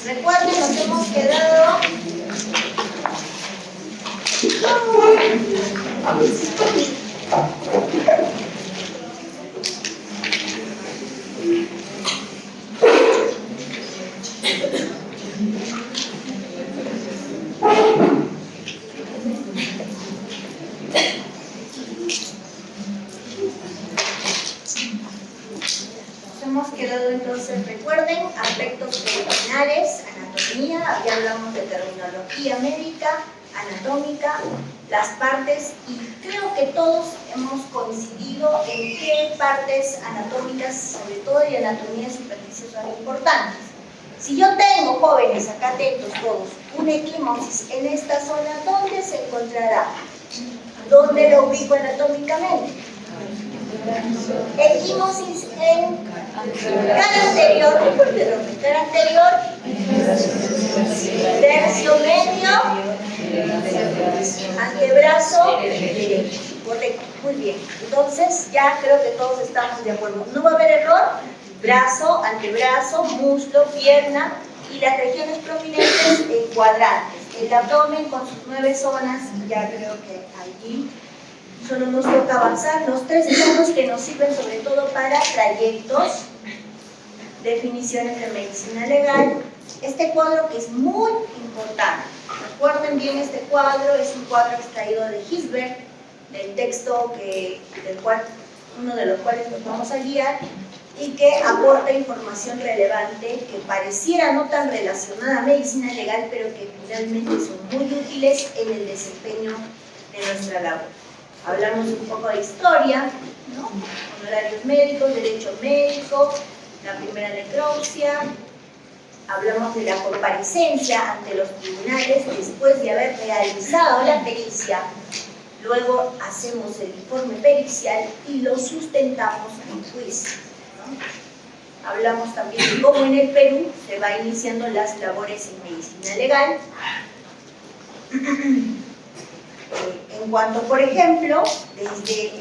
Recuerden, nos hemos quedado entonces, recuerden, aspectos preliminares, anatomía, ya hablamos de terminología médica, anatómica, las partes, y creo que todos hemos coincidido en qué partes anatómicas, sobre todo de anatomía de superficie, son importantes. Si yo tengo, jóvenes, acá atentos todos, una equimosis en esta zona, ¿dónde se encontrará? ¿Dónde lo ubico anatómicamente? Equimosis en cara anterior, cara anterior, tercio medio, antebrazo derecho. Correcto, muy bien. Entonces ya creo que todos estamos de acuerdo. No va a haber error. Brazo, antebrazo, muslo, pierna y las regiones prominentes en cuadrantes. El abdomen con sus 9 zonas, y ya creo que allí solo nos toca avanzar. Los 3 planos que nos sirven sobre todo para trayectos, definiciones de medicina legal. Este cuadro que es muy importante. Recuerden bien este cuadro, es un cuadro extraído de Gisbert, del texto uno de los cuales nos vamos a guiar, y que aporta información relevante que pareciera no tan relacionada a medicina legal, pero que finalmente son muy útiles en el desempeño de nuestra labor. Hablamos un poco de historia, ¿no? Honorarios médicos, derecho médico, la primera necropsia. Hablamos de la comparecencia ante los tribunales después de haber realizado la pericia. Luego hacemos el informe pericial y lo sustentamos en juicio, ¿no? Hablamos también de cómo en el Perú se va iniciando las labores en medicina legal. En cuanto, por ejemplo, desde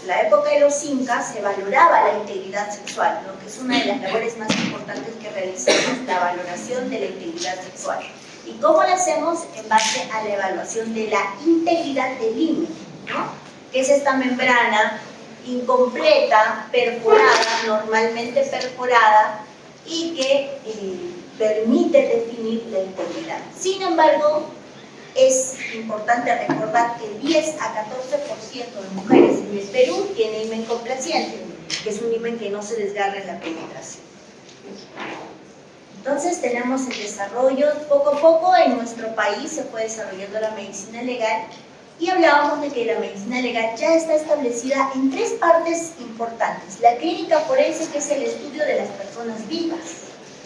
la época de los incas se valoraba la integridad sexual, ¿no? Que es una de las labores más importantes que realizamos, la valoración de la integridad sexual. ¿Y cómo lo hacemos? En base a la evaluación de la integridad del límite, ¿no? Que es esta membrana incompleta, perforada, normalmente perforada, y que permite definir la integridad. Sin embargo, es importante recordar que 10 a 14% de mujeres en el Perú tienen himen complaciente, que es un himen que no se desgarra en la penetración. Entonces tenemos el desarrollo, poco a poco en nuestro país se fue desarrollando la medicina legal, y hablábamos de que la medicina legal ya está establecida en 3 partes importantes. La clínica forense, que es el estudio de las personas vivas,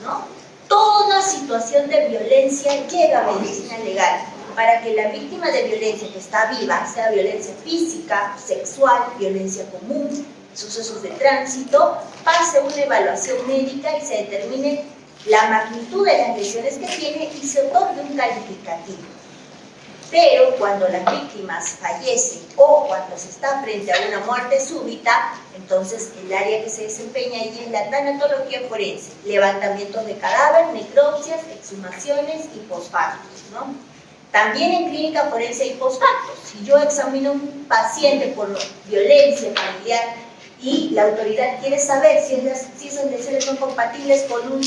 ¿no? Toda situación de violencia llega a medicina legal para que la víctima de violencia que está viva, sea violencia física, sexual, violencia común, sucesos de tránsito, pase una evaluación médica y se determine la magnitud de las lesiones que tiene y se otorgue un calificativo. Pero cuando las víctimas fallecen o cuando se está frente a una muerte súbita, entonces el área que se desempeña allí es la tanatología forense, levantamientos de cadáver, necropsias, exhumaciones y posfactos, ¿no? También en clínica forense hay posfactos. Si yo examino a un paciente por violencia familiar y la autoridad quiere saber si esas lesiones son compatibles con un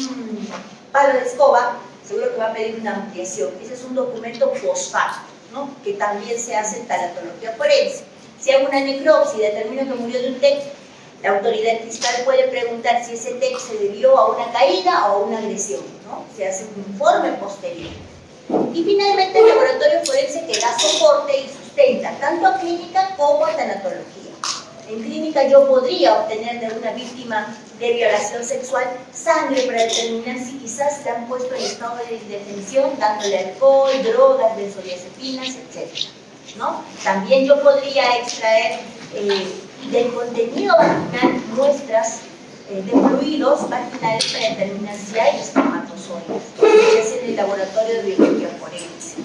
palo de escoba, seguro que va a pedir una ampliación. Ese es un documento posfacto, ¿no? Que también se hace en tanatología forense. Si hago una necropsia y determino que murió de un TEC, la autoridad fiscal puede preguntar si ese TEC se debió a una caída o a una agresión, ¿no? Se hace un informe posterior. Y finalmente el laboratorio forense que da soporte y sustenta tanto a clínica como a tanatología. En clínica yo podría obtener de una víctima de violación sexual sangre para determinar si quizás le han puesto en estado de indefensión dándole alcohol, drogas, benzodiazepinas, etc., ¿no? También yo podría extraer del contenido vaginal muestras de fluidos vaginales para determinar si hay espermatozoides. Se hace en el laboratorio de biología forense.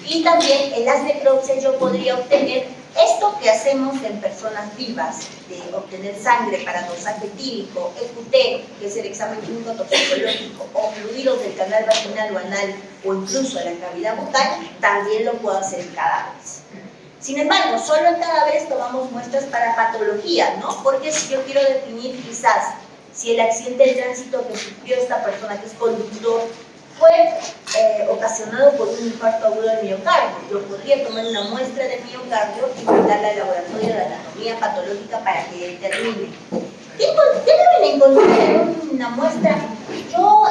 Y también en las necropsias yo podría obtener esto que hacemos en personas vivas, de obtener sangre para dosaje etílico, EQT, que es el examen químico toxicológico, o fluidos fluidos del canal vaginal o anal o incluso de la cavidad bucal, también lo puedo hacer en cadáveres. Sin embargo, solo en cadáveres tomamos muestras para patología, ¿no? Porque si yo quiero definir quizás si el accidente de tránsito que sufrió esta persona que es conductor fue ocasionado por un infarto agudo del miocardio, yo podría tomar una muestra de miocardio y mandarla al laboratorio de anatomía patológica para que determine. ¿Qué deben encontrar en una muestra? Yo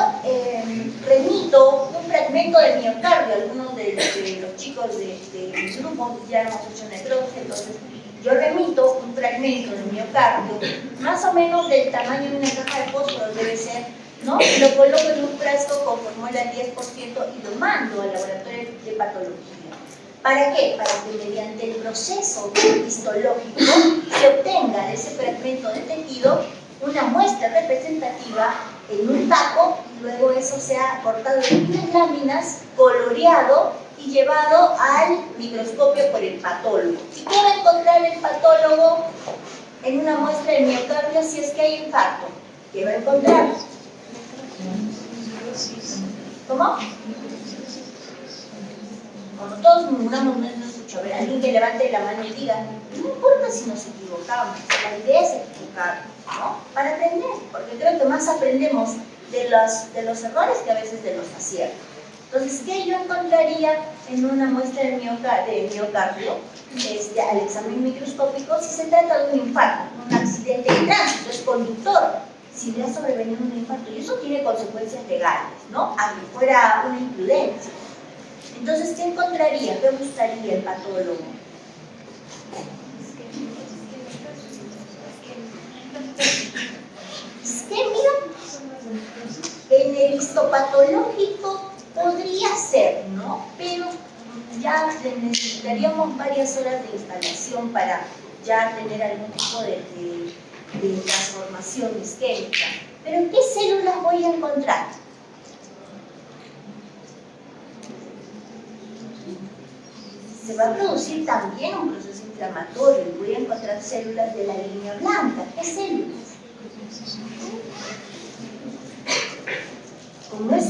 remito un fragmento de miocardio. Algunos de los chicos de mi grupo ya hemos hecho necropsia, entonces yo remito un fragmento de miocardio, más o menos del tamaño de una caja de fósforo debe ser, ¿no? Lo coloco en un frasco con fórmula al 10% y lo mando al laboratorio de patología. ¿Para qué? Para que mediante el proceso histológico se obtenga de ese fragmento de tejido una muestra representativa en un taco y luego eso sea cortado en finas láminas, coloreado y llevado al microscopio por el patólogo. ¿Y qué va a encontrar el patólogo en una muestra de miocardio si es que hay infarto? ¿Qué va a encontrar? ¿Cómo? Como todos murmuramos, no escucho. A ver, alguien que levante la mano y diga, no importa si nos equivocamos, la idea es equivocar, ¿no? Para aprender, porque creo que más aprendemos de los errores que a veces de los aciertos. Entonces, ¿qué yo encontraría en una muestra de miocardio al examen microscópico si se trata de un infarto, un accidente de tránsito, es conductor? Si le ha sobrevenido un infarto, y eso tiene consecuencias legales, ¿no? Aunque fuera una imprudencia. Entonces, ¿qué encontraría? ¿Qué buscaría el patólogo? Isquemia. En el histopatológico podría ser, ¿no? Pero ya necesitaríamos varias horas de instalación para ya tener algún tipo de transformación isquémica. ¿Pero qué células voy a encontrar? Se va a producir también un proceso inflamatorio y voy a encontrar células de la línea blanca. ¿Qué células? Como es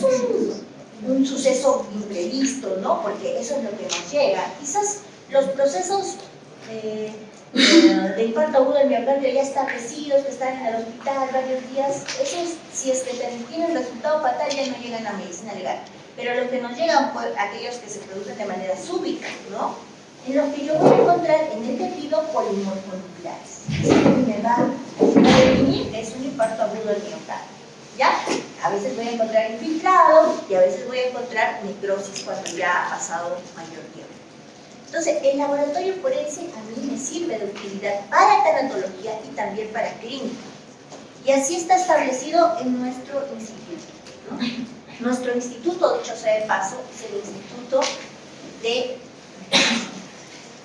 un suceso imprevisto, ¿no? Porque eso es lo que nos llega. Quizás los procesos de infarto agudo del miocardio ya establecidos, que están en el hospital varios días, esos, si es que tienen resultado fatal, ya no llegan a medicina legal. Pero los que nos llegan, pues, aquellos que se producen de manera súbita, ¿no? En los que yo voy a encontrar en el tejido polimorfonucleares. Eso me va a definir que es un infarto agudo del miocardio. ¿Ya? A veces voy a encontrar infiltrado y a veces voy a encontrar necrosis cuando ya ha pasado mayor tiempo. Entonces, el laboratorio forense a mí me sirve de utilidad para tanatología y también para clínica. Y así está establecido en nuestro instituto, ¿no? Nuestro instituto, dicho sea de paso, es el instituto de...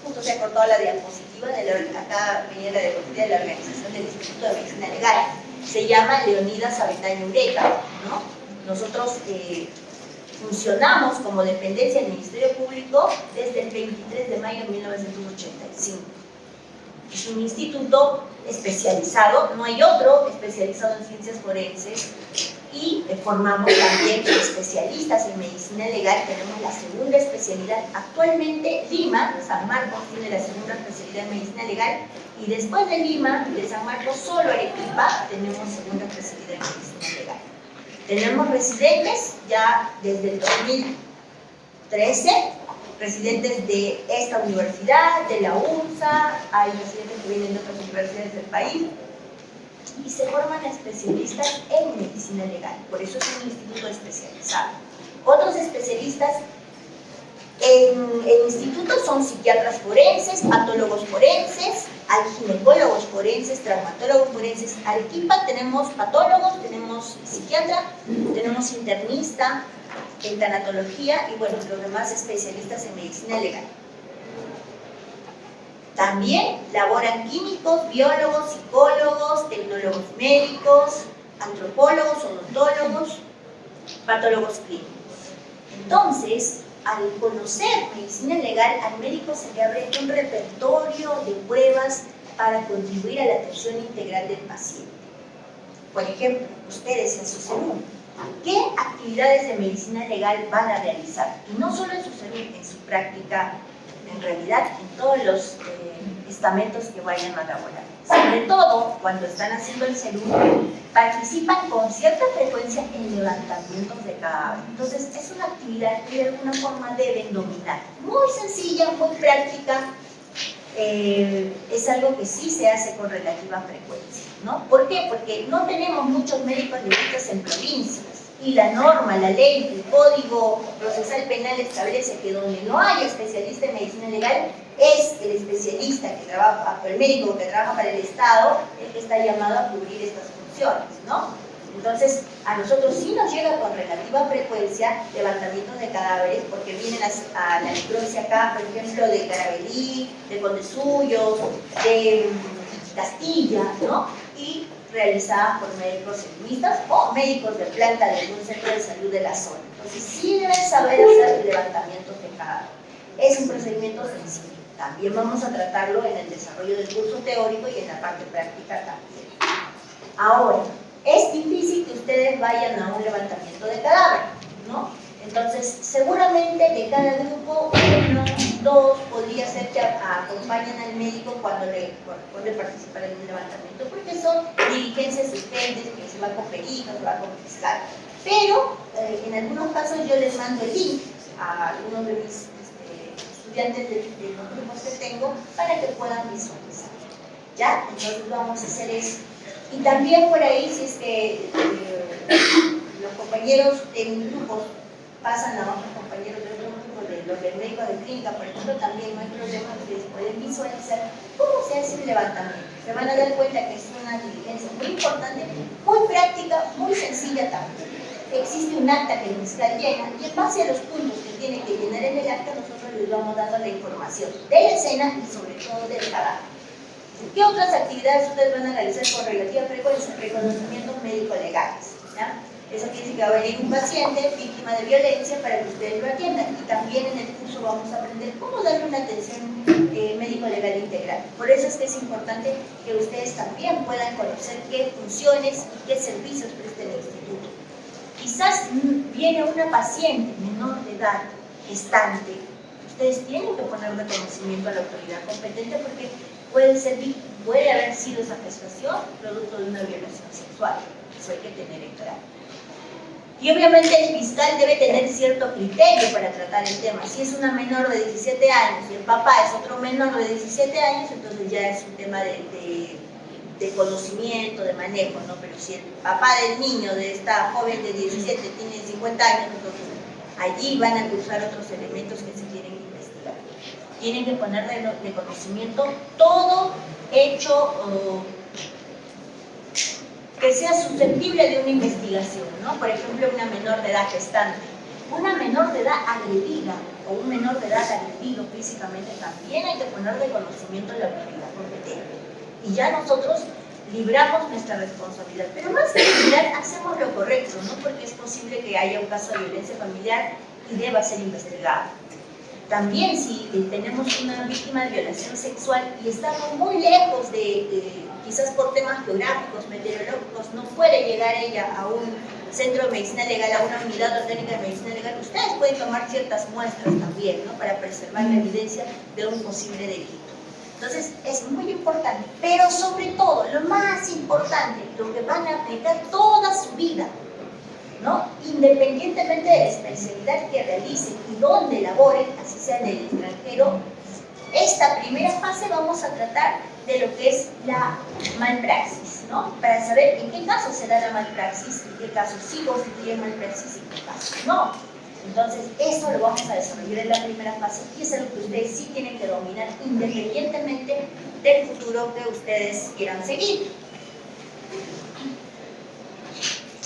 Justo se ha cortado la diapositiva, acá venía la diapositiva de la organización del Instituto de Medicina Legal. Se llama Leonidas Avendaño Ureta, ¿no? Nosotros funcionamos como dependencia del Ministerio Público desde el 23 de mayo de 1985. Es un instituto especializado, no hay otro especializado en ciencias forenses, y formamos también especialistas en medicina legal. Tenemos la segunda especialidad. Actualmente Lima, San Marcos, tiene la segunda especialidad en medicina legal, y después de Lima, de San Marcos, solo Arequipa, tenemos segunda especialidad en medicina legal. Tenemos residentes ya desde el 2013, residentes de esta universidad, de la UNSA, hay residentes que vienen de otras universidades del país, y se forman especialistas en medicina legal. Por eso es un instituto especializado. Otros especialistas en el instituto son psiquiatras forenses, patólogos forenses, hay ginecólogos forenses, traumatólogos forenses. En Arequipa tenemos patólogos, tenemos psiquiatra, tenemos internista en tanatología y bueno, los demás especialistas en medicina legal. También laboran químicos, biólogos, psicólogos, tecnólogos médicos, antropólogos, odontólogos, patólogos clínicos. Entonces, al conocer medicina legal, al médico se le abre un repertorio de pruebas para contribuir a la atención integral del paciente. Por ejemplo, ustedes en su salud ¿Qué actividades de medicina legal van a realizar? Y no solo en su práctica, en realidad en todos los estamentos que vayan a laborar. Sobre todo cuando están haciendo el CELUM, participan con cierta frecuencia en levantamientos de cadáveres. Entonces es una actividad que de alguna forma deben dominar. Muy sencilla, muy práctica, es algo que sí se hace con relativa frecuencia, ¿no? ¿Por qué? Porque no tenemos muchos médicos legistas en provincias y la norma, la ley, el código procesal penal establece que donde no hay especialista en medicina legal es el especialista que trabaja, el médico que trabaja para el Estado, el que está llamado a cubrir estas funciones, ¿no? Entonces, a nosotros sí nos llega con relativa frecuencia levantamientos de cadáveres, porque vienen a la necropsia acá, por ejemplo, de Carabalí, de Condesuyos, de Castilla, ¿no? Y realizadas por médicos seguristas o médicos de planta de algún centro de salud de la zona. Entonces, sí deben saber hacer levantamientos de cadáveres. Es un procedimiento sencillo. También vamos a tratarlo en el desarrollo del curso teórico y en la parte práctica también. Ahora, es difícil que ustedes vayan a un levantamiento de cadáver, ¿no? Entonces, seguramente de cada grupo, 1, 2, podría ser que acompañen al médico cuando le corresponde participar en un levantamiento, porque son diligencias urgentes, que se va con perito, se va con fiscal. Pero, en algunos casos yo les mando el link a algunos de mis estudiantes de los grupos que tengo para que puedan visualizar. ¿Ya? Entonces vamos a hacer eso. Y también por ahí, si es que los compañeros en grupos pasan a otros compañeros de otros grupos, de los de médicos de clínica, por ejemplo, también no hay problema, ustedes pueden visualizar cómo se hace el levantamiento. Se van a dar cuenta que es una diligencia muy importante, muy práctica, muy sencilla también. Existe un acta que el fiscal llena y en base a los puntos que tiene que llenar en el acta, nosotros les vamos dando la información de la escena y sobre todo del cadáver. ¿Qué otras actividades ustedes van a realizar con relativa frecuencia? Reconocimientos médico-legales, ¿ya? Eso quiere decir que va a venir un paciente víctima de violencia para que ustedes lo atiendan. Y también en el curso vamos a aprender cómo darle una atención médico-legal integral. Por eso es que es importante que ustedes también puedan conocer qué funciones y qué servicios presta el instituto. Quizás viene una paciente menor de edad, gestante. Ustedes tienen que poner reconocimiento a la autoridad competente porque puede haber sido esa gestación producto de una violación sexual. Eso hay que tener en claro. Y obviamente el fiscal debe tener cierto criterio para tratar el tema. Si es una menor de 17 años y el papá es otro menor de 17 años, entonces ya es un tema de conocimiento, de manejo, ¿no? Pero si el papá del niño, de esta joven de 17, tiene 50 años, entonces allí van a cruzar otros elementos que se quieren investigar. Tienen que poner de conocimiento todo hecho que sea susceptible de una investigación, ¿no? Por ejemplo, una menor de edad gestante. Una menor de edad agredida o un menor de edad agredido físicamente también hay que poner de conocimiento a la autoridad competente. Y ya nosotros libramos nuestra responsabilidad. Pero más que librar, hacemos lo correcto, ¿no? Porque es posible que haya un caso de violencia familiar y deba ser investigado. También si tenemos una víctima de violación sexual y estamos muy lejos quizás por temas geográficos, meteorológicos, no puede llegar ella a un centro de medicina legal, a una unidad orgánica de medicina legal, ustedes pueden tomar ciertas muestras también, ¿no? Para preservar la evidencia de un posible delito. Entonces, es muy importante, pero sobre todo, lo más importante, lo que van a aplicar toda su vida, ¿no? Independientemente de la especialidad que realicen y dónde laboren, así sea en el extranjero, esta primera fase vamos a tratar de lo que es la malpraxis, ¿no? Para saber en qué casos se da la malpraxis, en qué casos sí constituye malpraxis y en qué casos no. Entonces, eso lo vamos a desarrollar en la primera fase y es algo que ustedes sí tienen que dominar independientemente del futuro que ustedes quieran seguir.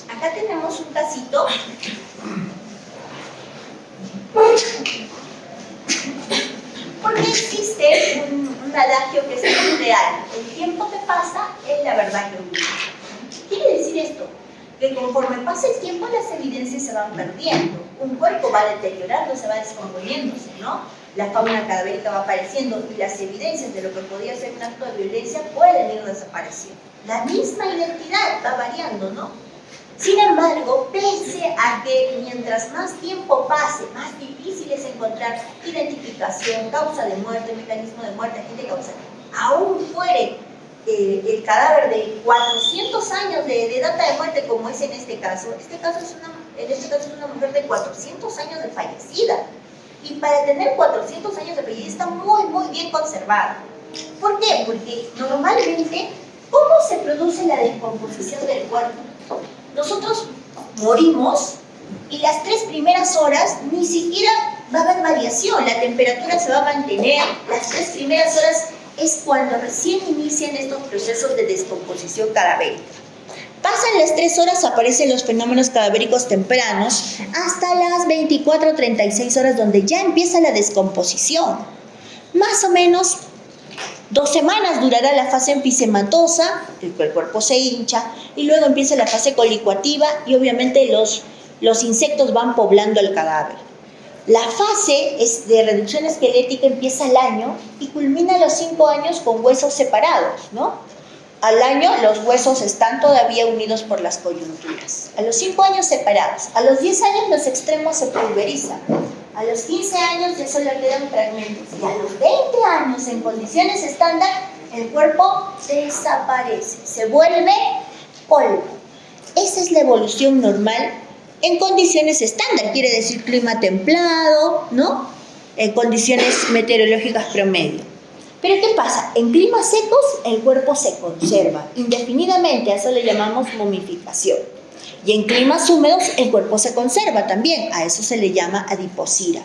Acá tenemos un casito. Porque existe un adagio que es muy real. El tiempo que pasa es la verdad que usa. ¿Qué quiere decir esto? Que conforme pasa el tiempo las evidencias se van perdiendo. Un cuerpo va deteriorando, se va descomponiéndose, ¿no? La fauna cadavérica va apareciendo y las evidencias de lo que podía ser un acto de violencia pueden ir desapareciendo. La misma identidad va variando, ¿no? Sin embargo, pese a que mientras más tiempo pase, más difícil es encontrar identificación, causa de muerte, mecanismo de muerte, agente causal, aún fuere el cadáver de 400 años de data de muerte, como es en este caso. En este caso es una mujer de 400 años de fallecida. Y para tener 400 años de fallecida está muy bien conservada. ¿Por qué? Porque normalmente, ¿cómo se produce la descomposición del cuerpo? Nosotros morimos y las 3 primeras horas ni siquiera va a haber variación, la temperatura se va a mantener. Las 3 primeras horas es cuando recién inician estos procesos de descomposición cadavérica. Pasan las 3 horas, aparecen los fenómenos cadavéricos tempranos, hasta las 24 o 36 horas donde ya empieza la descomposición. Más o menos 2 semanas durará la fase enfisematosa, el cuerpo se hincha, y luego empieza la fase colicuativa y obviamente los insectos van poblando el cadáver. La fase de reducción esquelética empieza al año y culmina a los 5 años con huesos separados, ¿no? Al año los huesos están todavía unidos por las coyunturas. A los 5 años separados. A los 10 años los extremos se pulverizan. A los 15 años ya solo quedan fragmentos. Y a los 20 años, en condiciones estándar, el cuerpo desaparece. Se vuelve polvo. Esa es la evolución normal en condiciones estándar. Quiere decir clima templado, ¿no? En condiciones meteorológicas promedio. Pero ¿qué pasa? En climas secos el cuerpo se conserva indefinidamente, a eso le llamamos momificación. Y en climas húmedos el cuerpo se conserva también, a eso se le llama adiposira.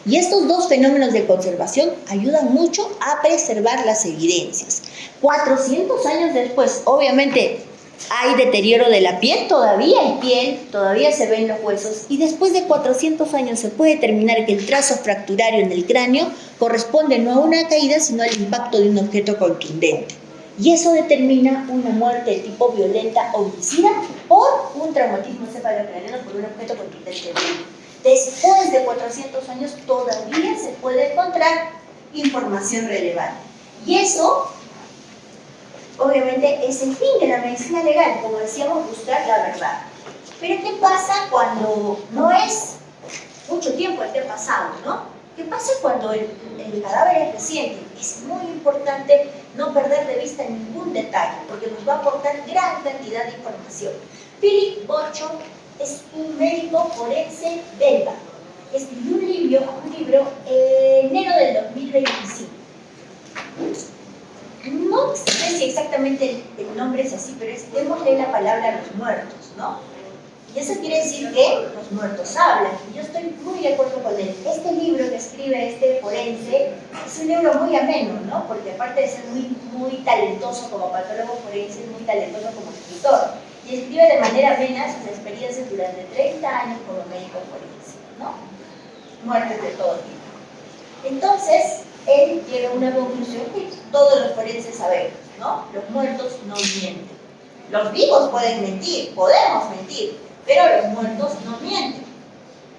Y estos 2 fenómenos de conservación ayudan mucho a preservar las evidencias. 400 años después, obviamente, hay deterioro de la piel, todavía hay piel, todavía se ven los huesos, y después de 400 años se puede determinar que el trazo fracturario en el cráneo corresponde no a una caída, sino al impacto de un objeto contundente. Y eso determina una muerte de tipo violenta o homicida por un traumatismo encefalocraniano por un objeto contundente. Después de 400 años todavía se puede encontrar información relevante. Y eso obviamente es el fin de la medicina legal, como decíamos, buscar la verdad. Pero ¿qué pasa cuando no es mucho tiempo el que ha pasado, ¿no? ¿Qué pasa cuando el cadáver es reciente? Es muy importante no perder de vista ningún detalle, porque nos va a aportar gran cantidad de información. Philip Bochum es un médico forense belga. Escribió un libro en enero del 2025. No sé si exactamente el nombre es así, pero es démosle la palabra a los muertos, ¿no? Y eso quiere decir que los muertos hablan. Y yo estoy muy de acuerdo con él. Este libro que escribe este forense es un libro muy ameno, ¿no? Porque aparte de ser muy talentoso como patólogo forense, es muy talentoso como escritor. Y escribe de manera amena sus experiencias durante 30 años como médico forense, ¿no? Muertes de todo tipo. Entonces, él llega a una conclusión que todos los forenses sabemos, ¿no? Los muertos no mienten. Los vivos pueden mentir, podemos mentir, pero los muertos no mienten,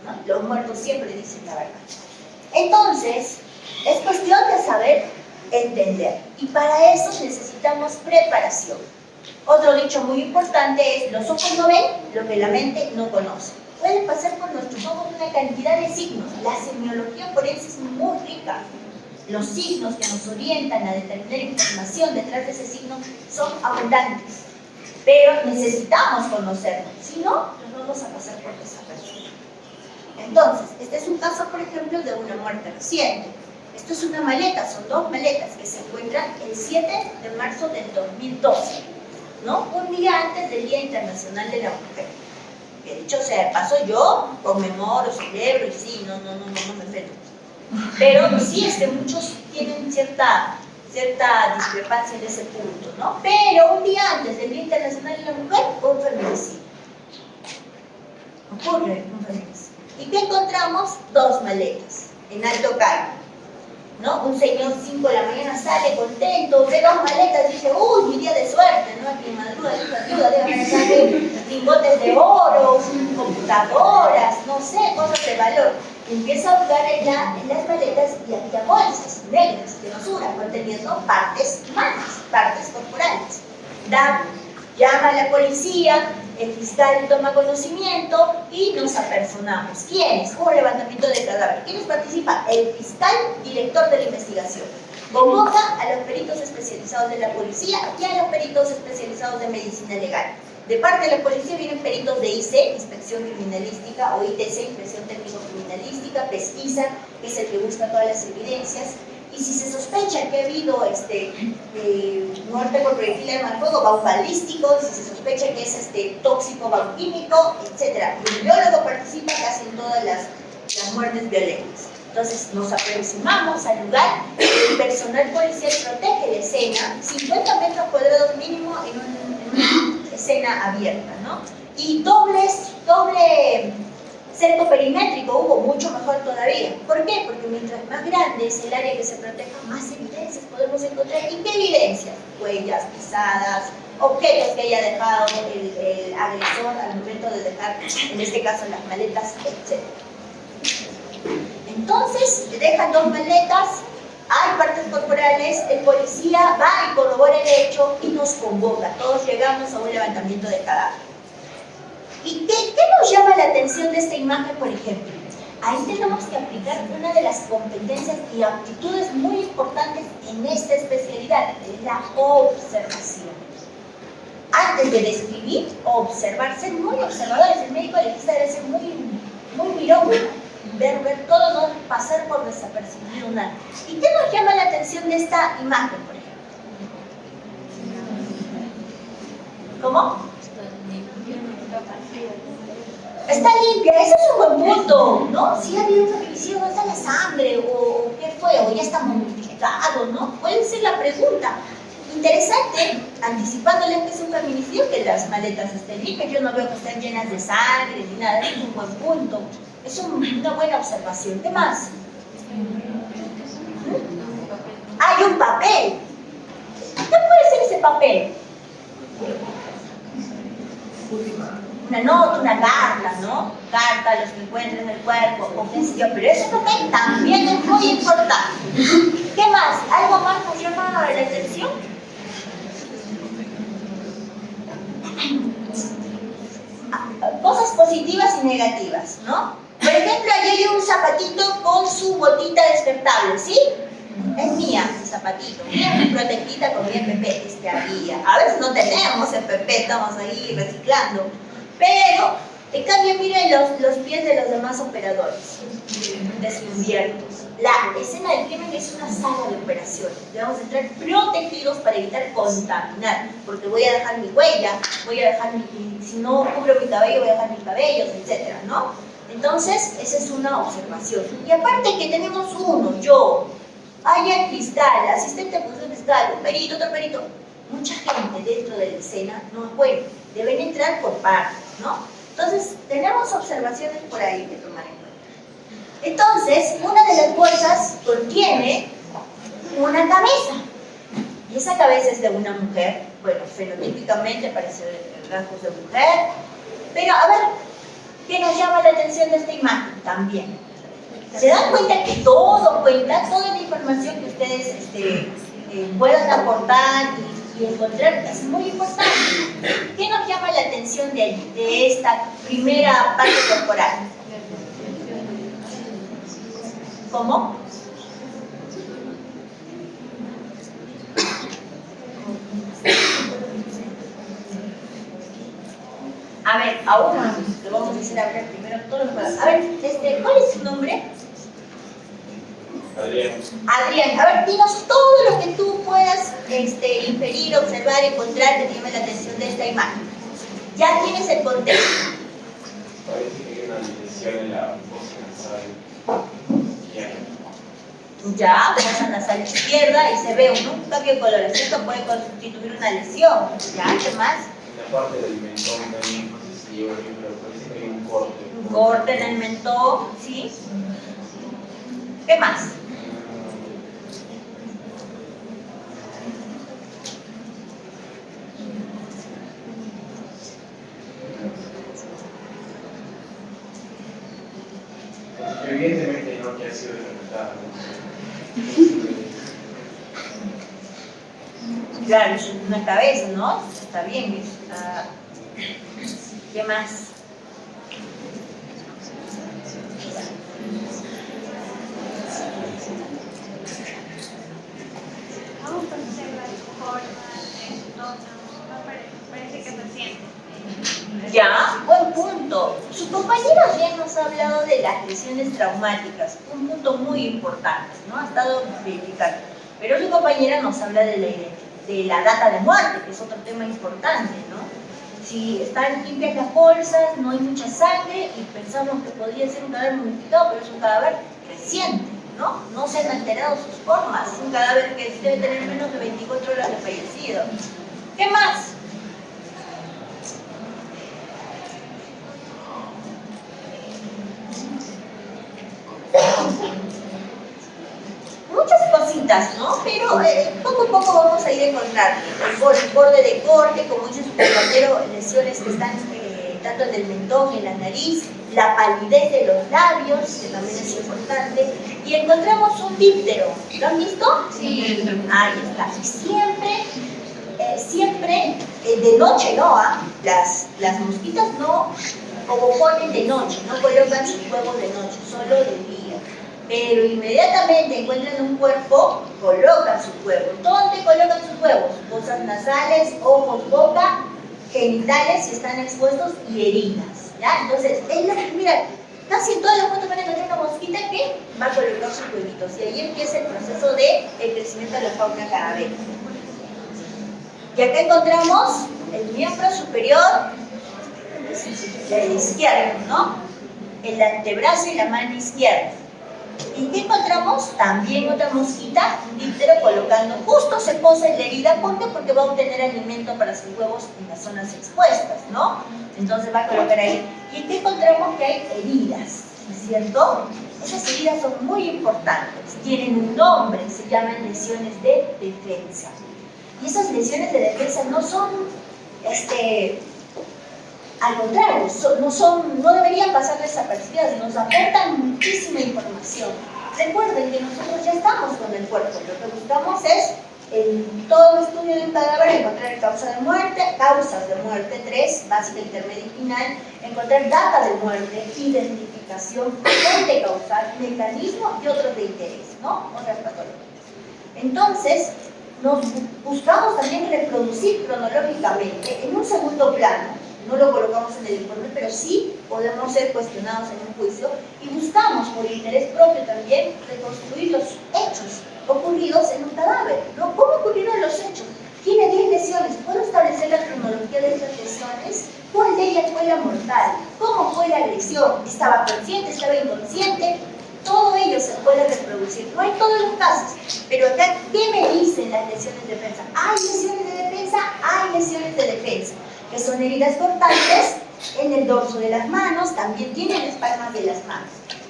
¿no? Los muertos siempre dicen la verdad. Entonces, es cuestión de saber entender. Y para eso necesitamos preparación. Otro dicho muy importante es: los ojos no ven lo que la mente no conoce. Puede pasar por nuestros ojos una cantidad de signos. La semiología forense es muy rica. Los signos que nos orientan a determinar información detrás de ese signo son abundantes. Pero necesitamos conocerlos, si no, nos vamos a pasar por desapercibidos. Entonces, este es un caso, por ejemplo, de una muerte reciente. Esto es una maleta, son 2 maletas que se encuentran el 7 de marzo del 2012, ¿no? Un día antes del Día Internacional de la Mujer. Que dicho sea de paso, yo conmemoro, celebro y sí, no me ofendo. Pero sí, muchos tienen cierta discrepancia en ese punto, ¿no? Pero un día antes del Día Internacional de la Mujer, un feminicidio. Ocurre un feminicidio. ¿Y qué encontramos? 2 maletas en Alto Carmen, ¿no? Un señor 5 de la mañana sale contento, ve 2 maletas y dice: uy, mi día de suerte, ¿no? Aquí en madruga, debe estar lingotes de oro, computadoras, no sé, cosas de valor. Empieza a buscar en las maletas y había bolsas negras de basura conteniendo partes humanas, partes corporales. Llama a la policía, el fiscal toma conocimiento y nos apersonamos. ¿Quiénes? Hubo levantamiento de cadáver. ¿Quiénes participan? El fiscal, director de la investigación. Convoca a los peritos especializados de la policía y a los peritos especializados de medicina legal. De parte de la policía vienen peritos de IC, Inspección Criminalística, o ITC, Inspección Técnico-Criminalística, pesquisa, que es el que busca todas las evidencias. Y si se sospecha que ha habido muerte por proyectil de arma de fuego, va un balístico, y si se sospecha que es tóxico, va un químico, etc. Y el biólogo participa casi en todas las muertes violentas. Entonces nos aproximamos al lugar, el personal policial protege la escena, 50 metros cuadrados mínimo en una escena abierta, ¿no? Y doble cerco perimétrico hubo, mucho mejor todavía. ¿Por qué? Porque mientras más grande es el área que se proteja, más evidencias podemos encontrar. ¿Y qué evidencias? Huellas, pisadas, objetos que haya dejado el agresor al momento de dejar, en este caso, las maletas, etc. Entonces, dejan 2 maletas, hay partes corporales, el policía va y corrobora el hecho y nos convoca. Todos llegamos a un levantamiento de cadáver. ¿Y qué nos llama la atención de esta imagen, por ejemplo? Ahí tenemos que aplicar una de las competencias y aptitudes muy importantes en esta especialidad, es la observación. Antes de describir, observar, ser muy observadores. El médico legista debe ser muy mirógrafo, ver todo, no pasar por desapercibido nada. ¿Y qué nos llama la atención de esta imagen, por ejemplo? ¿Cómo? Está limpia, eso es un buen punto, ¿no? Si ha habido un feminicidio, ¿no está la sangre? ¿O qué fue? ¿O ya está momificado, no? Puede ser la pregunta. Interesante, anticipándole que es un feminicidio, que las maletas estén limpias. Yo no veo que estén llenas de sangre ni nada, es un buen punto. Es una buena observación. ¿Qué más? Hay un papel. ¿Qué puede ser ese papel? Una nota, una carta, ¿no? Carta a los que encuentren el cuerpo, o qué sé yo, pero ese papel también es muy importante. ¿Qué más? ¿Algo más nos llama la atención? Cosas positivas y negativas, ¿no? Por ejemplo, ahí hay un zapatito con su botita despertable, ¿sí? Es mía, mi zapatito, bien protegida con mi EPP, había. A veces no tenemos EPP, estamos ahí reciclando. Pero, en cambio, miren los pies de los demás operadores descubiertos. La escena del crimen es una sala de operaciones. Debemos entrar protegidos para evitar contaminar, porque voy a dejar mi huella, voy a dejar si no cubro mi cabello, voy a dejar mis cabellos, etc., ¿no? Entonces, esa es una observación. Y aparte que tenemos yo, hay el fiscal, asistente de función fiscal, un perito, otro perito. Mucha gente dentro de la escena no es bueno, deben entrar por partes, ¿no? Entonces, tenemos observaciones por ahí que tomar en cuenta. Entonces, una de las bolsas contiene una cabeza. Y esa cabeza es de una mujer, bueno, fenotípicamente parece rasgos de mujer. Pero, a ver, ¿qué nos llama la atención de esta imagen? También. ¿Se dan cuenta que todo cuenta, toda la información que ustedes puedan aportar y encontrar es muy importante? ¿Qué nos llama la atención de esta primera parte corporal? ¿Cómo? A ver, a uno le vamos a decir hablar primero todos los demás. A ver, ¿cuál es su nombre? Adrián. Adrián, a ver, dinos todo lo que tú puedas inferir, observar, encontrar que te llame la atención de esta imagen. Ya tienes el contexto. Parece que hay una lesión en la fosa nasal izquierda. Ya, fosa nasal izquierda y se ve un cambio de color. Esto puede constituir una lesión. ¿Ya? ¿Qué más? En la parte del mentón también, no sé si llevo bien, pero parece que hay un corte. Un corte en el mentón, ¿sí? ¿Qué más? Evidentemente no que ha sido decapitada. Claro, es una cabeza, ¿no? Está bien. ¿Qué más? Parece que se siente. Ya, buen punto. Su compañera bien nos ha hablado de las lesiones traumáticas, un punto muy importante, ¿no? Ha estado verificando. Pero su compañera nos habla de la data de muerte, que es otro tema importante, ¿no? Si están limpias las bolsas, no hay mucha sangre y pensamos que podría ser un cadáver modificado, pero es un cadáver reciente, ¿no? No se han alterado sus formas, es un cadáver que debe tener menos de 24 horas de fallecido. ¿Qué más? Muchas cositas, ¿no? Pero poco a poco vamos a ir encontrando. El borde de corte, como dice su compañero, lesiones que están tanto en el mentón y en la nariz, la palidez de los labios, que también es importante, y encontramos un díptero. ¿Lo han visto? Sí. Ahí está. Siempre de noche, ¿no? Las mosquitas no ponen de noche, no colocan sus huevos de noche, solo de día. Pero inmediatamente encuentran un cuerpo, colocan sus huevos. ¿Dónde colocan sus huevos? Fosas nasales, ojos, boca, genitales si están expuestos y heridas. ¿Ya? Entonces, mira, casi en todas las fotos van a encontrar una mosquita que va a colocar sus huevitos. Y ahí empieza el proceso de crecimiento de la fauna cadavérica. Y acá encontramos el miembro superior, el izquierdo, ¿no? El antebrazo y la mano izquierda. ¿Y qué encontramos? También otra mosquita, un díptero colocando, justo se posa en la herida, ¿por qué? Porque va a obtener alimento para sus huevos en las zonas expuestas, ¿no? Entonces va a colocar ahí. ¿Y qué encontramos? Que hay heridas, ¿no es cierto? Esas heridas son muy importantes, tienen un nombre, se llaman lesiones de defensa. Y esas lesiones de defensa no son, al contrario, no deberían pasar desapercibidas, nos aportan muchísima información. Recuerden que nosotros ya estamos con el cuerpo, lo que buscamos es, en todo el estudio de un cadáver, encontrar causas de muerte, 3, básica, intermedia y final, encontrar data de muerte, identificación, fuente causal, mecanismo y otros de interés, ¿no? Otras patologías. Entonces, nos buscamos también reproducir cronológicamente en un segundo plano. No lo colocamos en el informe, pero sí podemos ser cuestionados en un juicio y buscamos, por interés propio también, reconstruir los hechos ocurridos en un cadáver, ¿no? ¿Cómo ocurrieron los hechos? Tiene 10 lesiones, ¿puedo establecer la cronología de esas lesiones? ¿Cuál de ellas fue la mortal? ¿Cómo fue la agresión? ¿Estaba consciente? ¿Estaba inconsciente? Todo ello se puede reproducir, no hay todos los casos, pero acá, ¿qué me dicen las lesiones de defensa? ¿Hay lesiones de defensa? Hay lesiones de defensa, que son heridas cortantes en el dorso de las manos, también tienen las palmas de las manos.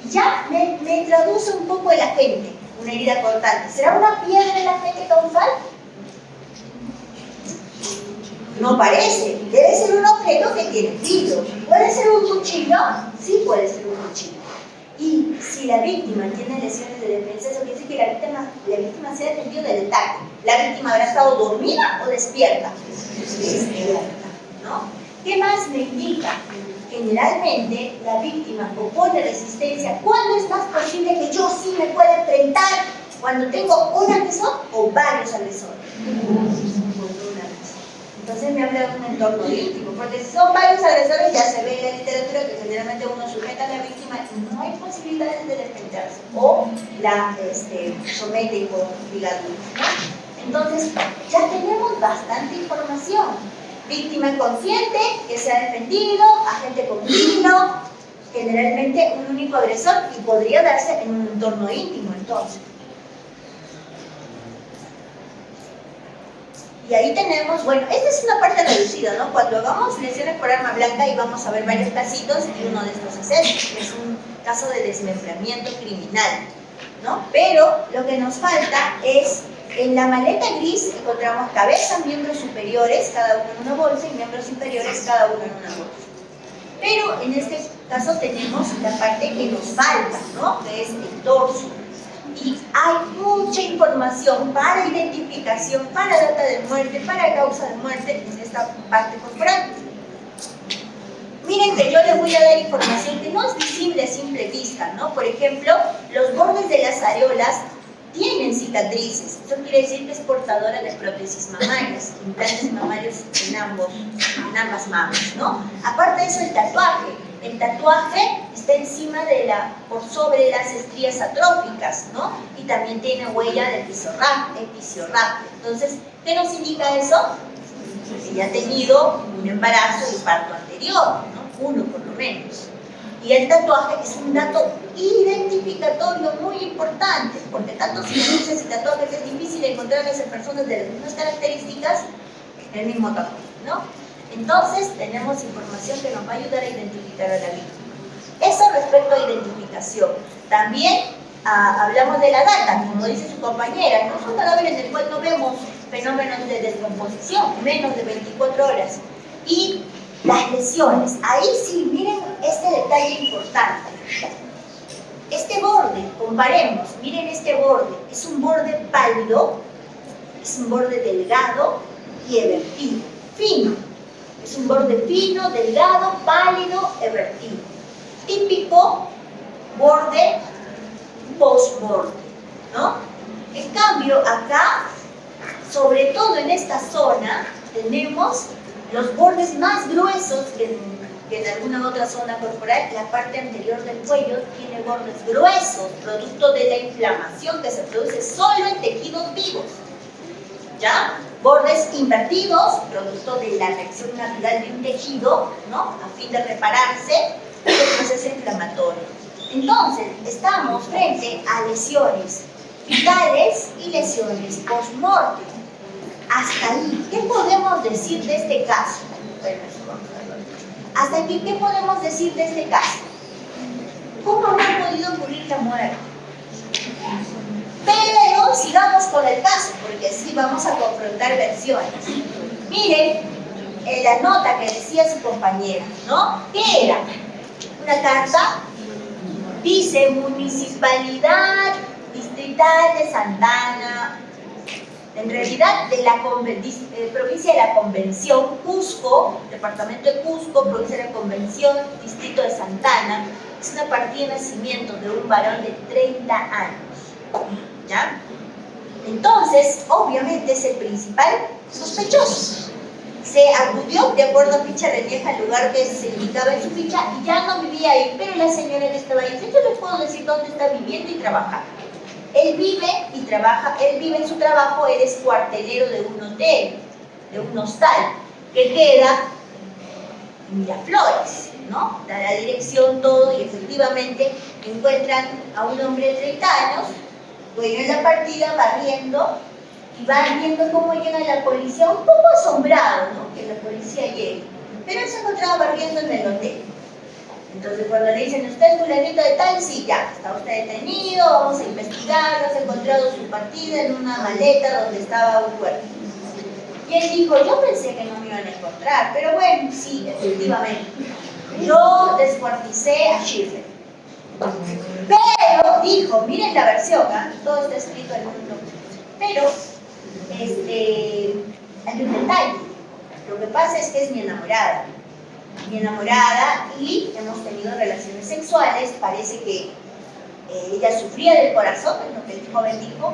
Ya me traduce un poco el agente, una herida cortante. ¿Será una piedra el agente causal? No parece, debe ser un objeto que tiene filo. ¿Puede ser un cuchillo? Sí, puede ser un cuchillo. Y si la víctima tiene lesiones de defensa, eso quiere decir que la víctima se ha defendido del ataque. ¿La víctima habrá estado dormida o despierta? Despierta, ¿no? ¿Qué más me indica? Generalmente la víctima opone resistencia. ¿Cuándo es más posible que yo sí me pueda enfrentar? ¿Cuando tengo un agresor o varios agresores? Entonces me habla de un entorno íntimo, porque si son varios agresores ya se ve en la literatura que generalmente uno sujeta a la víctima y no hay posibilidades de defenderse o la somete con ligaduras, ¿no? Entonces ya tenemos bastante información. Víctima consciente que se ha defendido, agente con filo, generalmente un único agresor y podría darse en un entorno íntimo entonces. Y ahí tenemos, bueno, esta es una parte reducida, ¿no? Cuando hagamos lesiones por arma blanca y vamos a ver varios casitos y uno de estos es este, que es un caso de desmembramiento criminal, ¿no? Pero lo que nos falta es, en la maleta gris encontramos cabeza, miembros superiores, cada uno en una bolsa, y miembros inferiores, cada uno en una bolsa. Pero en este caso tenemos la parte que nos falta, ¿no? Que es el dorso. Y hay mucha información para identificación, para data de muerte, para causa de muerte en esta parte corporal. Miren que yo les voy a dar información que no es visible a simple vista, ¿no? Por ejemplo, los bordes de las areolas tienen cicatrices. Eso quiere decir que es portadora de prótesis mamarias, implantes mamarios en ambas mamas, ¿no? Aparte de eso, el tatuaje. El tatuaje está encima por sobre las estrías atróficas, ¿no? Y también tiene huella de episioramio. Entonces, ¿qué nos indica eso? Que ya ha tenido un embarazo y parto anterior, ¿no? Uno por lo menos. Y el tatuaje es un dato identificatorio muy importante, porque tanto cicatrices y tatuajes es difícil encontrarlas en personas de las mismas características en el mismo tatuaje, ¿no? Entonces, tenemos información que nos va a ayudar a identificar a la víctima. Eso respecto a identificación. También hablamos de la data, como dice su compañera, no son cadáveres en el cual no vemos fenómenos de descomposición, menos de 24 horas. Y las lesiones, ahí sí, miren este detalle importante. Este borde, comparemos, miren este borde, es un borde pálido, es un borde delgado y evertido, fino. Es un borde fino, delgado, pálido, evertido. Típico borde post-borde, ¿no? En cambio, acá, sobre todo en esta zona, tenemos los bordes más gruesos que en alguna otra zona corporal. La parte anterior del cuello tiene bordes gruesos, producto de la inflamación que se produce solo en tejidos vivos. ¿Ya? Bordes invertidos, producto de la reacción natural de un tejido, ¿no? A fin de repararse el proceso inflamatorio. Entonces, estamos frente a lesiones vitales y lesiones post-mortem. Hasta ahí, ¿qué podemos decir de este caso? Hasta aquí, ¿qué podemos decir de este caso? ¿Cómo no ha podido ocurrir la muerte? Pero sigamos con el caso, porque sí vamos a confrontar versiones. Miren la nota que decía su compañera, ¿no? ¿Qué era? Una carta, dice Municipalidad Distrital de Santana, en realidad de la provincia de la Convención, Cusco, departamento de Cusco, provincia de la Convención, distrito de Santana. Es una partida de nacimiento de un varón de 30 años. ¿Ya? Entonces, obviamente es el principal sospechoso. Se acudió de acuerdo a ficha relieja al lugar que se indicaba en su ficha y ya no vivía ahí, pero la señora que estaba ahí, yo les puedo decir dónde está viviendo y trabajando. Él vive y trabaja, él vive en su trabajo, él es cuartelero de un hotel, de un hostal, que queda en Miraflores, ¿no? Da la dirección, todo, y efectivamente encuentran a un hombre de 30 años, dueño de la partida, barriendo, y van viendo cómo llega la policía, un poco asombrado, ¿no? Que la policía llegue. Pero él se encontraba barriendo en el hotel. Entonces cuando le dicen, ¿usted es fulanito de tal? Sí, ya, está usted detenido, vamos a investigar, has encontrado su partida en una maleta donde estaba un cuerpo. Y él dijo, yo pensé que no me iban a encontrar, pero bueno, sí, efectivamente. Yo descuarticé a Schiffer. Pero, dijo, miren la versión, ¿eh? Todo está escrito en un blog. Pero, hay un detalle. Lo que pasa es que es mi enamorada y hemos tenido relaciones sexuales. Parece que ella sufría del corazón, es lo que el joven dijo,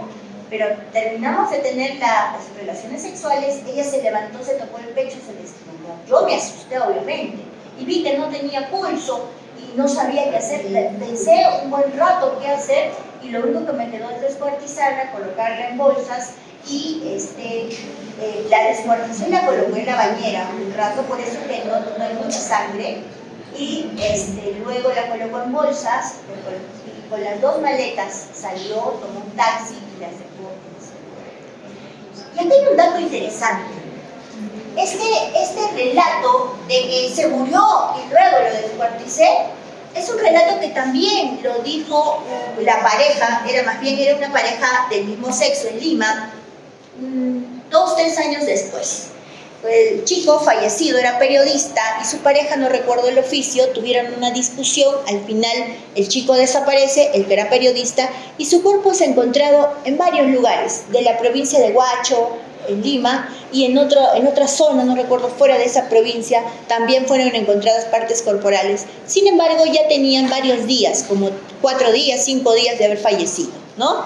pero terminamos de tener las relaciones sexuales, ella se levantó, se tocó el pecho y se desplomó. Yo me asusté, obviamente, y vi que no tenía pulso y no sabía qué hacer. Pensé un buen rato qué hacer y lo único que me quedó es descuartizarla, colocarla en bolsas y la descuartización la coloqué en la bañera un rato, por eso que no hay mucha sangre, y luego la colocó en bolsas y con las dos maletas salió, tomó un taxi y la dejó. Y aquí hay un dato interesante. Este relato de que se murió y luego lo descuarticé es un relato que también lo dijo la pareja, era una pareja del mismo sexo en Lima, 2-3 años después. El chico fallecido era periodista y su pareja, no recuerdo el oficio, tuvieron una discusión. Al final el chico desaparece, el que era periodista, y su cuerpo se ha encontrado en varios lugares de la provincia de Huacho, en Lima, y en otra zona, no recuerdo, fuera de esa provincia, también fueron encontradas partes corporales. Sin embargo, ya tenían varios días, como 4 días, 5 días de haber fallecido, ¿no?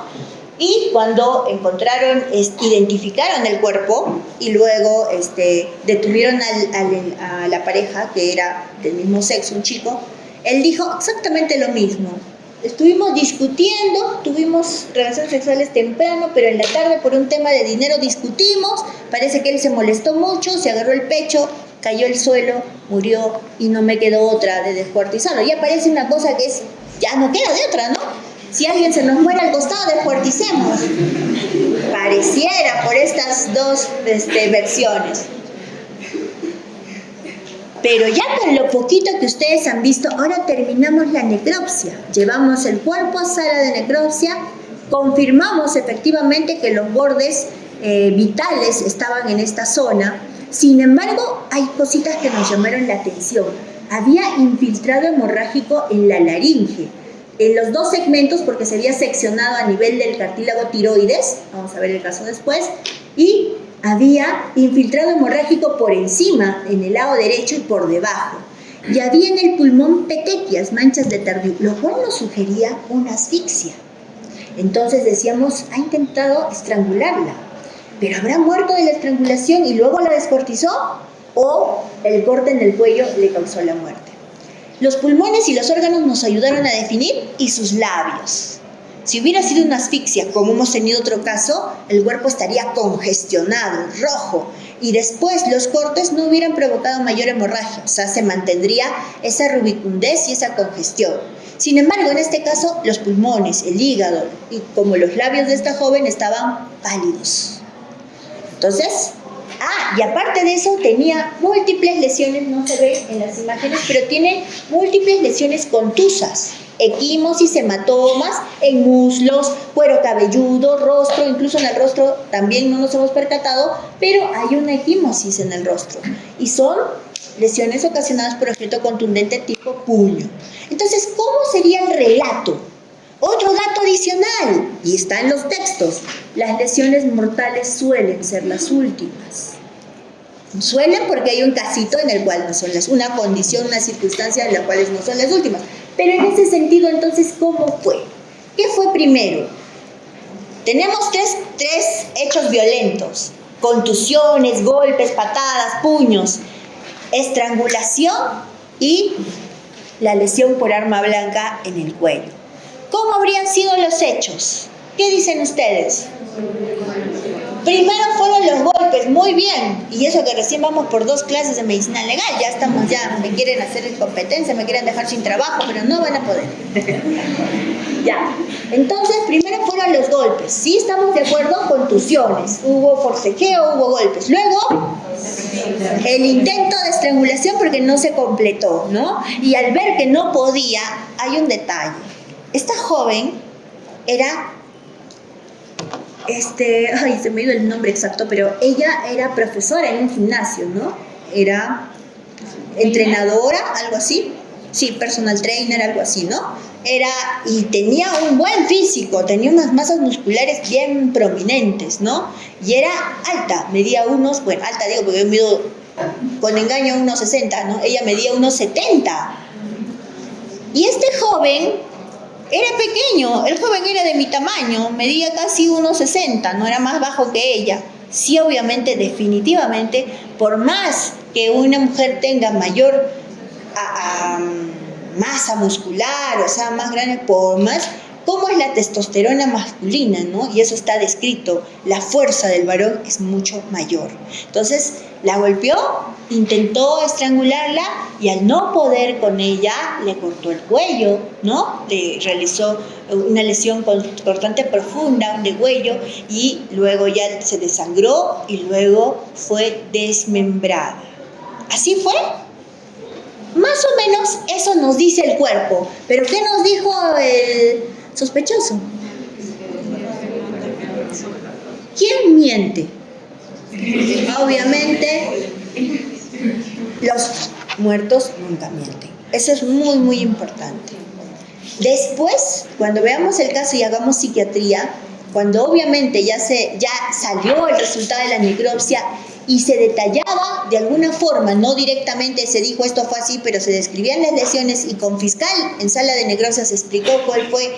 Y cuando encontraron, identificaron el cuerpo y luego detuvieron a la pareja, que era del mismo sexo, un chico, él dijo exactamente lo mismo. Estuvimos discutiendo, tuvimos relaciones sexuales temprano, pero en la tarde por un tema de dinero discutimos, parece que él se molestó mucho, se agarró el pecho, cayó al suelo, murió y no me quedó otra de descuartizarlo. Ya parece una cosa que ya no queda de otra, ¿no? Si alguien se nos muere al costado, descuarticemos. Pareciera por estas dos versiones. Pero ya con lo poquito que ustedes han visto, ahora terminamos la necropsia. Llevamos el cuerpo a sala de necropsia, confirmamos efectivamente que los bordes vitales estaban en esta zona. Sin embargo, hay cositas que nos llamaron la atención. Había infiltrado hemorrágico en la laringe, en los 2 segmentos, porque se había seccionado a nivel del cartílago tiroides, vamos a ver el caso después, y había infiltrado hemorrágico por encima, en el lado derecho y por debajo. Y había en el pulmón petequias, manchas de Tardieu, lo cual nos sugería una asfixia. Entonces decíamos, ha intentado estrangularla, pero ¿habrá muerto de la estrangulación y luego la descuartizó? ¿O el corte en el cuello le causó la muerte? Los pulmones y los órganos nos ayudaron a definir, y sus labios. Si hubiera sido una asfixia, como hemos tenido otro caso, el cuerpo estaría congestionado, rojo, y después los cortes no hubieran provocado mayor hemorragia, o sea, se mantendría esa rubicundez y esa congestión. Sin embargo, en este caso, los pulmones, el hígado y como los labios de esta joven estaban pálidos. Entonces, y aparte de eso, tenía múltiples lesiones, no se ve en las imágenes, pero tiene múltiples lesiones contusas, equimosis, hematomas en muslos, cuero cabelludo, rostro, incluso en el rostro también no nos hemos percatado, pero hay una equimosis en el rostro, y son lesiones ocasionadas por objeto contundente tipo puño. Entonces, ¿cómo sería el relato? Otro dato adicional, y está en los textos, las lesiones mortales suelen ser las últimas. Suelen porque hay un casito en el cual no son una condición, una circunstancia en la cual no son las últimas. Pero en ese sentido, entonces, ¿cómo fue? ¿Qué fue primero? Tenemos tres hechos violentos: contusiones, golpes, patadas, puños, estrangulación y la lesión por arma blanca en el cuello. ¿Cómo habrían sido los hechos? ¿Qué dicen ustedes? Primero fueron los golpes, muy bien, y eso que recién vamos por 2 clases de medicina legal, me quieren hacer incompetencia, me quieren dejar sin trabajo, pero no van a poder. Ya, entonces primero fueron los golpes, sí estamos de acuerdo, contusiones, hubo forcejeo, hubo golpes, luego el intento de estrangulación porque no se completó, ¿no? Y al ver que no podía, hay un detalle. Esta joven era, se me dio el nombre exacto, pero ella era profesora en un gimnasio, ¿no? Era entrenadora, algo así. Sí, personal trainer, algo así, ¿no? Y tenía un buen físico, tenía unas masas musculares bien prominentes, ¿no? Y era alta, medía alta digo porque yo mido con engaño 1,60, ¿no? Ella medía 1,70. Y este joven era pequeño, el joven era de mi tamaño, medía casi 1,60, no era más bajo que ella. Sí, obviamente, definitivamente, por más que una mujer tenga mayor masa muscular, o sea, más grande, por más, ¿cómo es la testosterona masculina, no? Y eso está descrito, la fuerza del varón es mucho mayor. Entonces, la golpeó, intentó estrangularla y al no poder con ella, le cortó el cuello, ¿no? Le realizó una lesión cortante profunda de cuello y luego ya se desangró y luego fue desmembrada. ¿Así fue? Más o menos eso nos dice el cuerpo. ¿Pero qué nos dijo el sospechoso? ¿Quién miente? Obviamente, los muertos nunca mienten. Eso es muy, muy importante. Después, cuando veamos el caso y hagamos psiquiatría, cuando obviamente ya salió el resultado de la necropsia y se detallaba de alguna forma, no directamente se dijo esto fue así, pero se describían las lesiones y con fiscal en sala de necropsia se explicó cuál fue,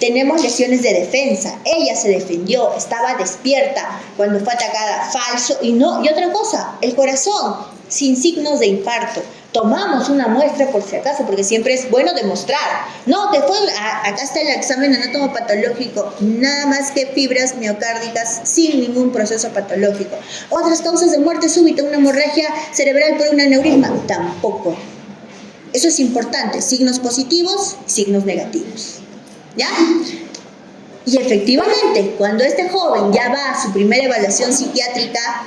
tenemos lesiones de defensa, ella se defendió, estaba despierta cuando fue atacada, falso, y otra cosa, el corazón sin signos de infarto. Tomamos una muestra por si acaso, porque siempre es bueno demostrar. No, acá está el examen anatomopatológico, nada más que fibras miocárdicas sin ningún proceso patológico. Otras causas de muerte súbita, una hemorragia cerebral por un aneurisma, tampoco. Eso es importante, signos positivos y signos negativos. ¿Ya? Y efectivamente, cuando este joven ya va a su primera evaluación psiquiátrica,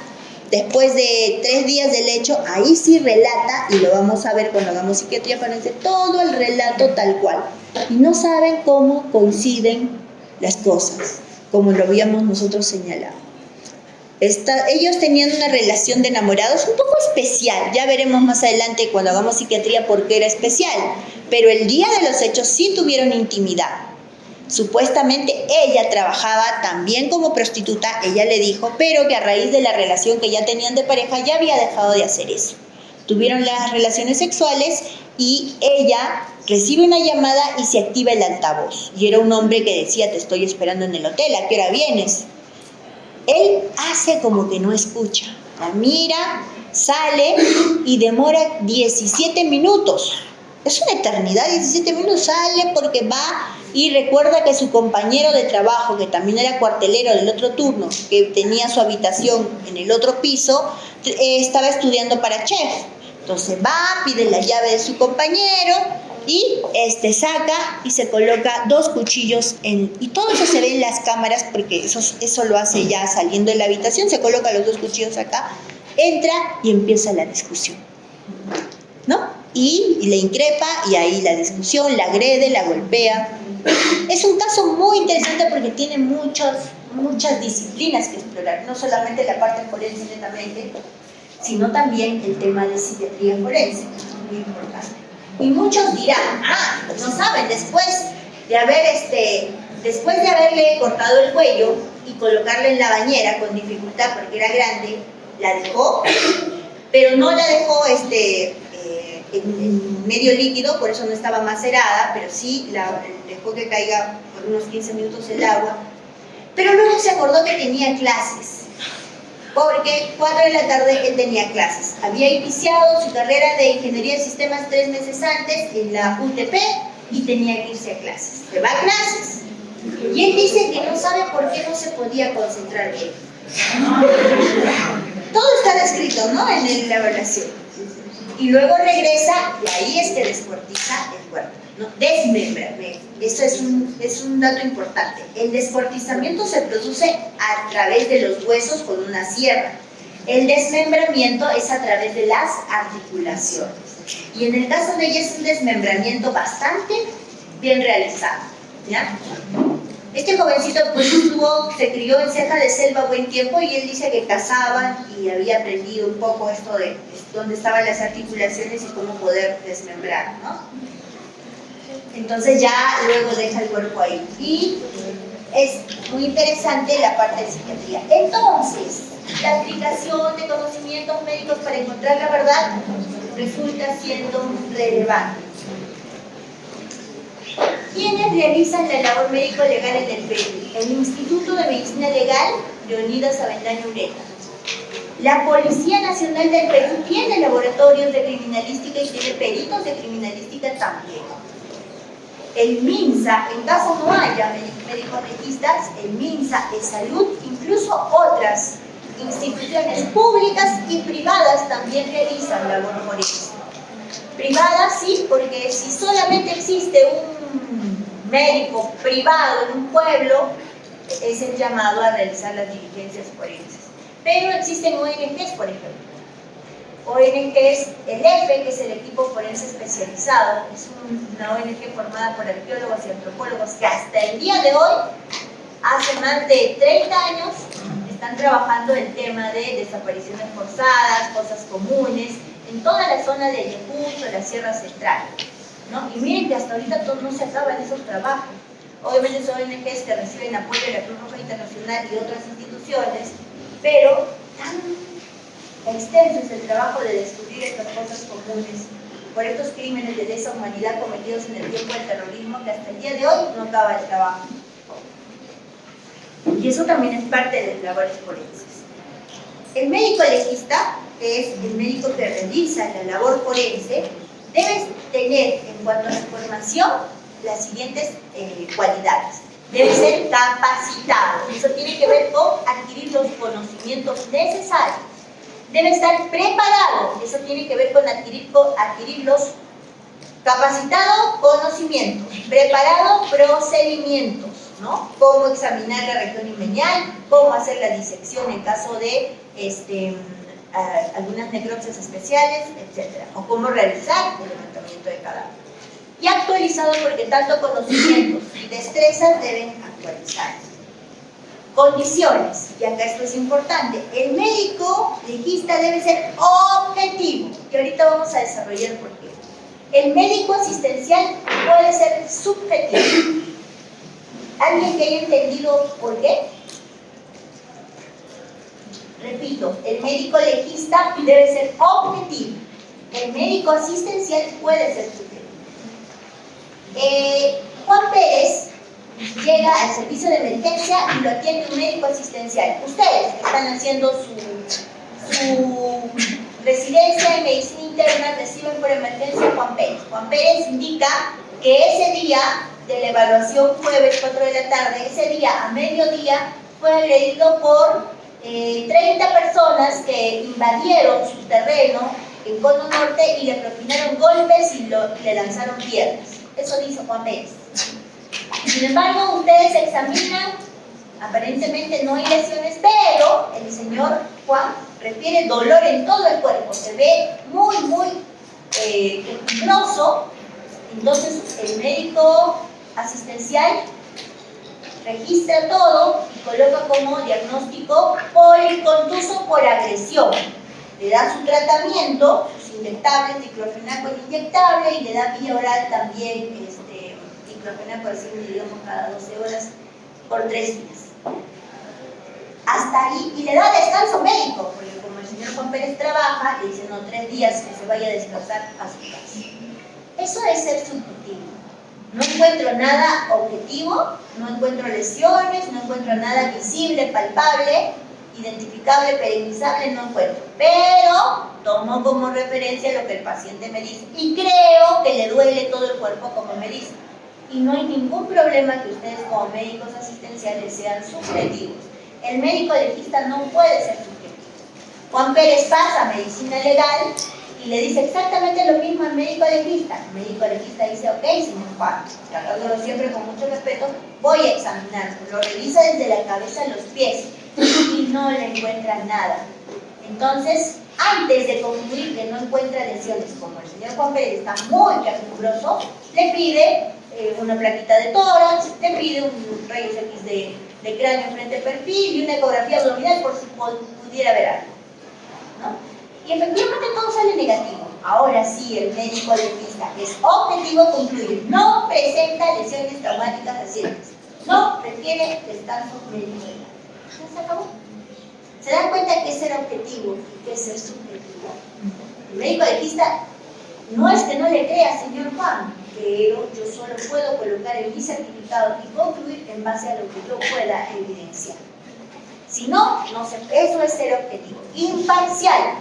después de 3 días del hecho, ahí sí relata, y lo vamos a ver cuando hagamos psiquiatría forense, todo el relato tal cual. Y no saben cómo coinciden las cosas, como lo habíamos nosotros señalado. Ellos tenían una relación de enamorados un poco especial, ya veremos más adelante cuando hagamos psiquiatría por qué era especial, pero el día de los hechos sí tuvieron intimidad. Supuestamente ella trabajaba también como prostituta, ella le dijo, pero que a raíz de la relación que ya tenían de pareja ya había dejado de hacer eso. Tuvieron las relaciones sexuales y ella recibe una llamada y se activa el altavoz. Y era un hombre que decía, te estoy esperando en el hotel, ¿a qué hora vienes? Él hace como que no escucha, la mira, sale y demora 17 minutos. Es una eternidad, 17 minutos, sale porque va y recuerda que su compañero de trabajo, que también era cuartelero del otro turno, que tenía su habitación en el otro piso, estaba estudiando para chef. Entonces va, pide la llave de su compañero y saca y se coloca 2 cuchillos y todo eso se ve en las cámaras porque eso lo hace ya saliendo de la habitación, se coloca los 2 cuchillos acá, entra y empieza la discusión, ¿no? Y le increpa y ahí la discusión, la agrede, la golpea. Es un caso muy interesante porque tiene muchas disciplinas que explorar, no solamente la parte forense netamente, sino también el tema de psiquiatría forense, que es muy importante. Y muchos dirán, no saben, después de haberle cortado el cuello y colocarle en la bañera con dificultad porque era grande, la dejó, pero no la dejó en medio líquido, por eso no estaba macerada, pero sí dejó que caiga por unos 15 minutos el agua. Pero luego se acordó que tenía clases, porque 4 de la tarde él tenía clases. Había iniciado su carrera de ingeniería de sistemas 3 meses antes en la UTP y tenía que irse a clases. Se va a clases. Y él dice que no sabe por qué no se podía concentrar bien. Todo está descrito, ¿no?, en la evaluación. Y luego regresa y ahí descuartiza el cuerpo, ¿no? Desmembra. Eso es un dato importante. El descuartizamiento se produce a través de los huesos con una sierra. El desmembramiento es a través de las articulaciones. Y en el caso de ella es un desmembramiento bastante bien realizado, ¿ya? Este jovencito pues se crió en Ceja de Selva buen tiempo y él dice que cazaban y había aprendido un poco esto de dónde estaban las articulaciones y cómo poder desmembrar, ¿no? Entonces ya luego deja el cuerpo ahí. Y es muy interesante la parte de psiquiatría. Entonces, la aplicación de conocimientos médicos para encontrar la verdad resulta siendo relevante. ¿Quiénes realizan la labor médico-legal en el Perú? El Instituto de Medicina Legal Leonidas Avendaño Ureta. La Policía Nacional del Perú tiene laboratorios de criminalística y tiene peritos de criminalística también. El MINSA, en caso no haya médicos legistas, el MINSA, el Salud, incluso otras instituciones públicas y privadas también realizan labor forense. Privadas sí, porque si solamente existe un médico privado en un pueblo, es el llamado a realizar las diligencias forenses. Pero existen ONGs, por ejemplo. ONGs, el EFE, que es el equipo forense especializado, es una ONG formada por arqueólogos y antropólogos que hasta el día de hoy, hace más de 30 años, están trabajando el tema de desapariciones forzadas, fosas comunes, en toda la zona de Ayacucho, la Sierra Central, ¿no? Y miren que hasta ahorita no se acaban esos trabajos, obviamente son ONGs que reciben apoyo de la Cruz Roja Internacional y otras instituciones, pero tan extenso es el trabajo de descubrir estas cosas comunes por estos crímenes de lesa humanidad cometidos en el tiempo del terrorismo, que hasta el día de hoy no acaba el trabajo. Y eso también es parte de las labores forenses. El médico legista, que es el médico que realiza la labor forense, debe tener en cuanto a su formación las siguientes cualidades. Debe ser capacitado, eso tiene que ver con adquirir los conocimientos necesarios. Debe estar preparado, eso tiene que ver con adquirir los capacitados conocimientos, preparado procedimientos, ¿no? Cómo examinar la región imenial, cómo hacer la disección en caso de algunas necropsias especiales, etc. O cómo realizar el levantamiento de cadáveres. Y actualizado porque tanto conocimientos y destrezas deben actualizarse. Condiciones, y acá esto es importante, el médico legista debe ser objetivo, que ahorita vamos a desarrollar por qué. El médico asistencial puede ser subjetivo. ¿Alguien que haya entendido por qué? Repito, el médico legista debe ser objetivo. El médico asistencial puede ser subjetivo. Juan Pérez llega al servicio de emergencia y lo atiende un médico asistencial. Ustedes están haciendo su residencia en medicina interna, reciben por emergencia a Juan Pérez. Juan Pérez indica que ese día de la evaluación, jueves 4 de la tarde, ese día a mediodía fue agredido por 30 personas que invadieron su terreno en Cono Norte y le propinaron golpes y le lanzaron piedras. Eso dice Juan Pérez. Sin embargo, ustedes examinan, aparentemente no hay lesiones, pero el señor Juan refiere dolor en todo el cuerpo, se ve muy quejumbroso. Entonces el médico asistencial registra todo y coloca como diagnóstico policontuso por agresión. Le da su tratamiento, sus inyectables, diclofenaco inyectable, y le da vía oral también diclofenaco de 100 miligramos cada 12 horas por 3 días. Hasta ahí, y le da descanso médico, porque como el señor Juan Pérez trabaja, le dice, no, 3 días que se vaya a descansar a su casa. Eso es ser subjetivo. No encuentro nada objetivo, no encuentro lesiones, no encuentro nada visible, palpable, identificable, perennizable, no encuentro. Pero tomo como referencia lo que el paciente me dice y creo que le duele todo el cuerpo como me dice. Y no hay ningún problema que ustedes como médicos asistenciales sean subjetivos. El médico legista no puede ser subjetivo. Juan Pérez pasa a medicina legal y le dice exactamente lo mismo al médico legista. El médico legista dice, ok, señor Juan, tratándolo siempre con mucho respeto, voy a examinarlo. Lo revisa desde la cabeza a los pies y no le encuentra nada. Entonces, antes de concluir que no encuentra lesiones, como el señor Juan Pérez está muy quejumbroso, le pide una plaquita de tórax, le pide un rayos X de cráneo frente al perfil y una ecografía abdominal por si pudiera ver algo, ¿no? Y efectivamente todo sale negativo. Ahora sí, el médico legista es objetivo concluir, no presenta lesiones traumáticas recientes, no requiere descanso médico. ¿Ya se acabó? ¿Se dan cuenta que es ser objetivo y que es ser subjetivo? El médico legista no es que no le crea, señor Juan, pero yo solo puedo colocar en mi certificado y concluir en base a lo que yo pueda evidenciar. Si no, eso es ser objetivo. Imparcial.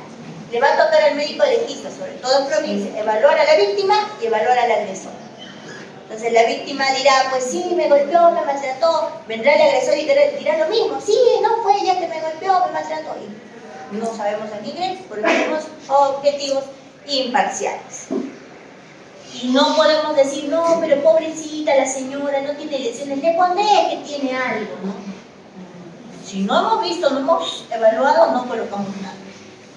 Le va a tocar al médico legista, sobre todo en provincia, evaluar a la víctima y evaluar al agresor. Entonces la víctima dirá, pues sí, me golpeó, me maltrató. Vendrá el agresor y dirá lo mismo, sí, no fue ella que me golpeó, me maltrató. Y no sabemos a quién creer, porque somos objetivos imparciales. Y no podemos decir, no, pero pobrecita la señora, no tiene lesiones, le pondré que tiene algo, ¿no? Si no hemos visto, no hemos evaluado, no colocamos nada.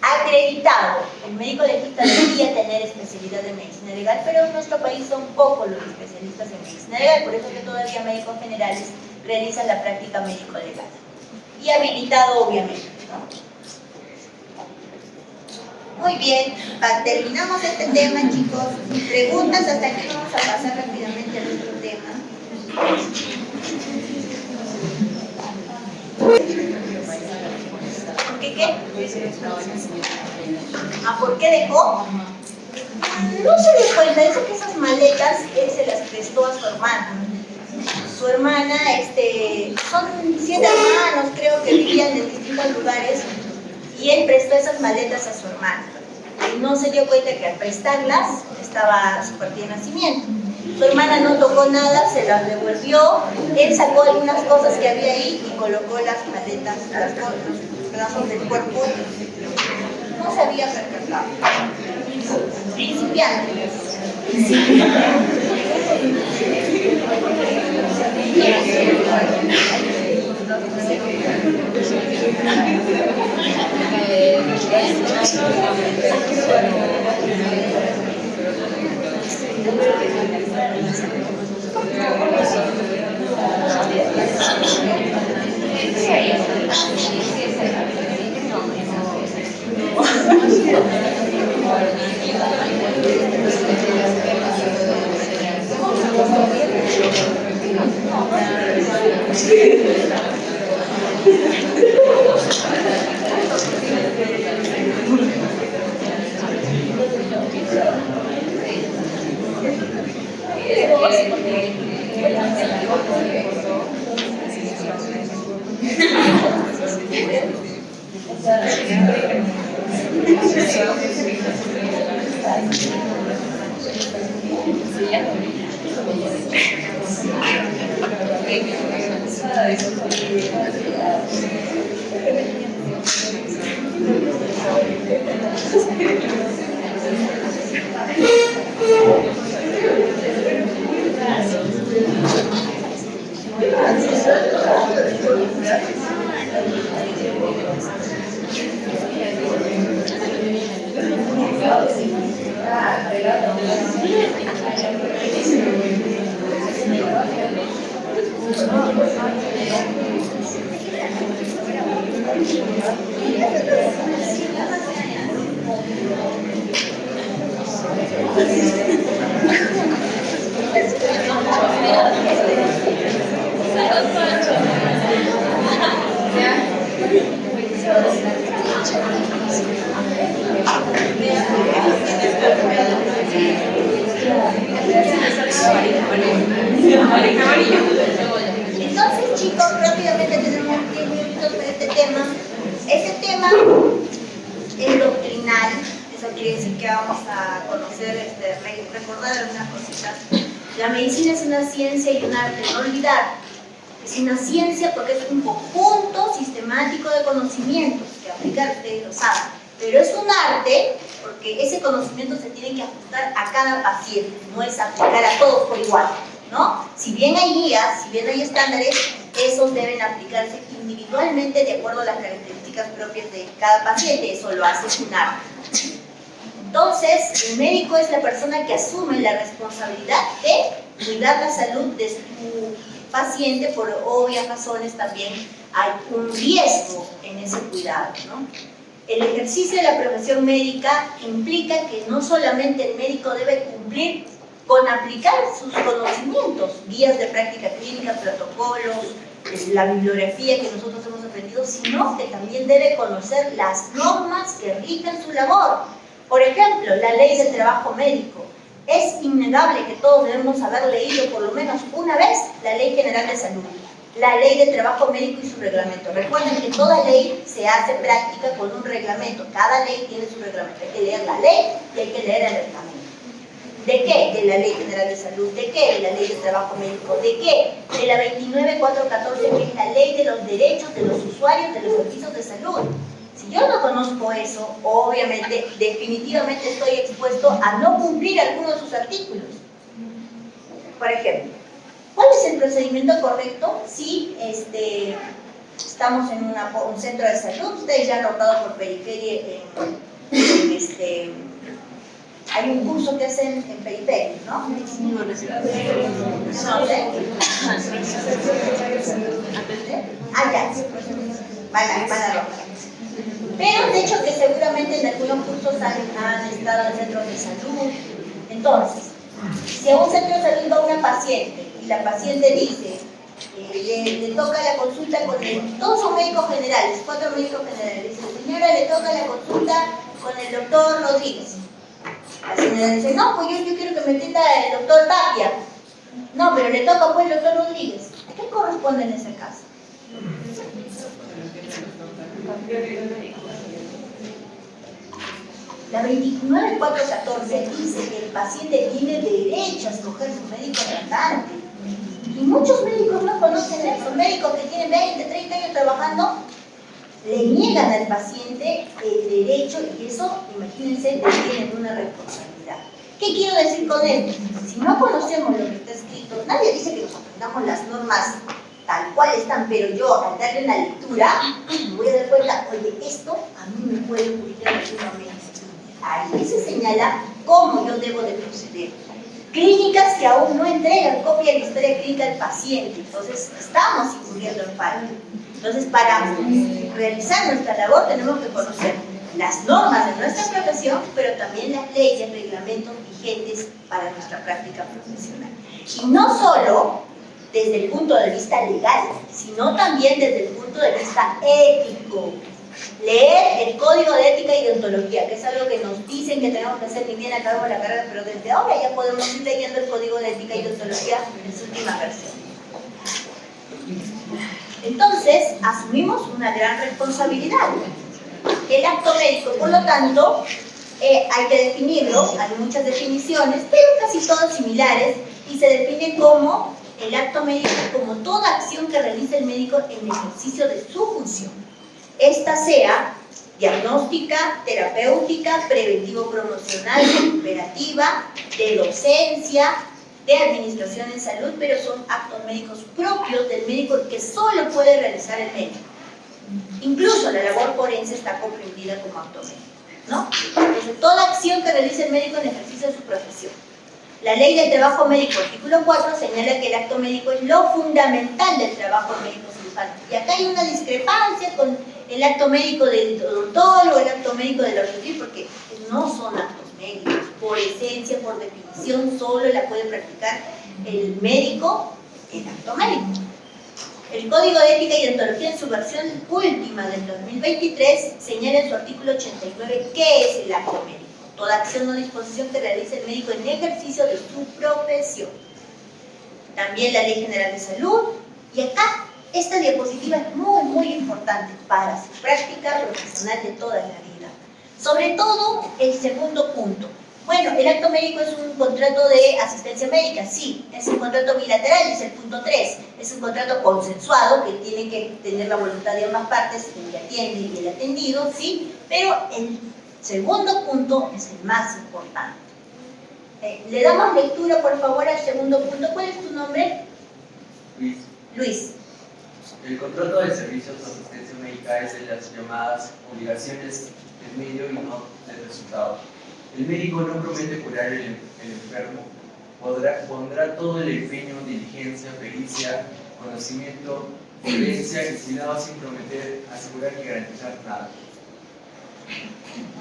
Acreditado. El médico legista debería tener especialidad de medicina legal, pero en nuestro país son pocos los especialistas en medicina legal, por eso que todavía médicos generales realizan la práctica médico-legal. Y habilitado, obviamente, ¿no? Muy bien, terminamos este tema, chicos. Preguntas, hasta aquí vamos a pasar rápidamente al otro tema. qué? ¿Por qué dejó? No se dio cuenta, dice que esas maletas él se las prestó a su hermana. Su hermana, son 7 hermanos, creo que vivían en distintos lugares, y él prestó esas maletas a su hermana. Y no se dio cuenta que al prestarlas estaba su partida de nacimiento. Su hermana no tocó nada, se las devolvió, él sacó algunas cosas que había ahí y colocó las maletas, los pedazos del cuerpo. No se había percatado. Principiante. Entonces, chicos, rápidamente tenemos 10 minutos para este tema. Este tema es doctrinal, eso quiere decir que vamos a conocer, recordar algunas cositas. La medicina es una ciencia y un arte, no olvidar. Es una ciencia porque es un conjunto sistemático de conocimientos que aplicar, ustedes lo saben. Pero es un arte porque ese conocimiento se tiene que ajustar a cada paciente, no es aplicar a todos por igual, ¿no? Si bien hay guías, si bien hay estándares, esos deben aplicarse individualmente de acuerdo a las características propias de cada paciente, eso lo hace un arte. Entonces, el médico es la persona que asume la responsabilidad de cuidar la salud de su paciente, por obvias razones también hay un riesgo en ese cuidado, ¿no? El ejercicio de la profesión médica implica que no solamente el médico debe cumplir con aplicar sus conocimientos, guías de práctica clínica, protocolos, la bibliografía que nosotros hemos aprendido, sino que también debe conocer las normas que rigen su labor. Por ejemplo, la ley del trabajo médico. Es innegable que todos debemos haber leído por lo menos una vez la Ley General de Salud, la Ley del Trabajo Médico y su reglamento. Recuerden que toda ley se hace práctica con un reglamento. Cada ley tiene su reglamento. Hay que leer la ley y hay que leer el reglamento. ¿De qué? De la Ley General de Salud. ¿De qué? De la Ley del Trabajo Médico. ¿De qué? De la 29414, que es la Ley de los Derechos de los Usuarios de los Servicios de Salud. Si yo no conozco eso, obviamente, definitivamente estoy expuesto a no cumplir algunos de sus artículos. Por ejemplo, ¿cuál es el procedimiento correcto si estamos en un centro de salud? Ustedes ya han notado por periferia, hay un curso que hacen en periferia, ¿no? Van a rotar. Pero de hecho que seguramente en algunos cursos han estado en centros de salud. Entonces, si a un centro de salud va una paciente y la paciente dice, le toca la consulta con el... Todos son médicos generales, 4 médicos generales. Dice, señora, le toca la consulta con el doctor Rodríguez. La señora dice, no, pues yo quiero que me atienda el doctor Tapia. No, pero le toca pues el doctor Rodríguez. ¿A qué corresponde en ese caso? La 29414 dice que el paciente tiene derecho a escoger su médico tratante. Y muchos médicos no conocen eso. Médicos que tienen 20, 30 años trabajando, le niegan al paciente el derecho y eso, imagínense, le tienen una responsabilidad. ¿Qué quiero decir con esto? Si no conocemos lo que está escrito, nadie dice que nos aprendamos las normas tal cual están, pero yo al darle una lectura me voy a dar cuenta, oye, esto a mí me puede ocurrir en algún momento. Ahí se señala cómo yo debo de proceder. Clínicas que aún no entregan copia de la historia clínica al paciente, entonces estamos incurriendo en fallo. Entonces, para realizar nuestra labor tenemos que conocer las normas de nuestra profesión, pero también las leyes, reglamentos vigentes para nuestra práctica profesional. Y no solo desde el punto de vista legal, sino también desde el punto de vista ético. Leer el código de ética y deontología, que es algo que nos dicen que tenemos que hacer ni bien acabamos la carrera, pero desde ahora ya podemos ir leyendo el código de ética y deontología en su última versión. Entonces, asumimos una gran responsabilidad. El acto médico, por lo tanto, hay que definirlo, hay muchas definiciones, pero casi todas similares, y se define como el acto médico como toda acción que realiza el médico en ejercicio de su función. Esta sea diagnóstica, terapéutica, preventivo-promocional, operativa, de docencia, de administración en salud, pero son actos médicos propios del médico que solo puede realizar el médico. Incluso la labor forense está comprendida como acto médico, ¿no? Entonces, toda acción que realice el médico en ejercicio de su profesión. La Ley del Trabajo Médico, artículo 4, señala que el acto médico es lo fundamental del trabajo médico cirujano. Y acá hay una discrepancia con el acto médico del odontólogo, el acto médico del ortopedista, porque no son actos médicos. Por esencia, por definición, solo la puede practicar el médico, el acto médico. El Código de Ética y Deontología, en su versión última del 2023, señala en su artículo 89 qué es el acto médico. Toda acción o disposición que realice el médico en ejercicio de su profesión. También la Ley General de Salud. Y acá, esta diapositiva es muy importante para su práctica profesional de toda la vida. Sobre todo, el segundo punto. Bueno, el acto médico es un contrato de asistencia médica, sí, es un contrato bilateral, es el punto 3, es un contrato consensuado que tiene que tener la voluntad de ambas partes, el que atiende y el atendido, sí, pero el segundo punto es el más importante. Le damos lectura, por favor, al segundo punto. ¿Cuál es tu nombre? Luis. Luis. El contrato de servicios de asistencia médica es de las llamadas obligaciones del medio y no del resultado. El médico no promete curar el enfermo, pondrá todo el empeño, diligencia, pericia, conocimiento, prudencia y cuidado sin prometer, asegurar y garantizar nada.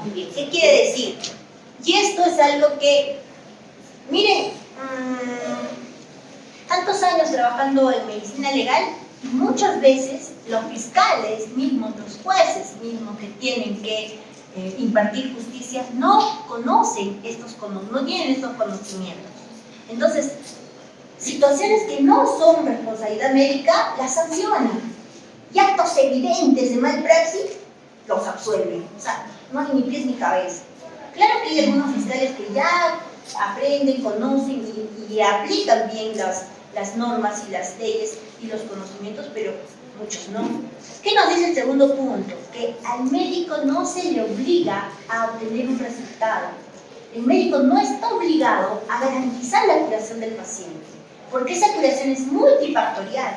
Muy bien, ¿qué quiere decir? Y esto es algo que, miren, tantos años trabajando en medicina legal, muchas veces los fiscales mismos, los jueces mismos que tienen que impartir justicia, no conocen no tienen estos conocimientos. Entonces, situaciones que no son responsabilidad médica, las sancionan. Y actos evidentes de malpraxis, los absuelven. O sea, no hay ni pies ni cabeza. Claro que hay algunos fiscales que ya aprenden, conocen y aplican bien las normas y las leyes y los conocimientos, pero muchos no. ¿Qué nos dice el segundo punto? Que al médico no se le obliga a obtener un resultado. El médico no está obligado a garantizar la curación del paciente, porque esa curación es multifactorial.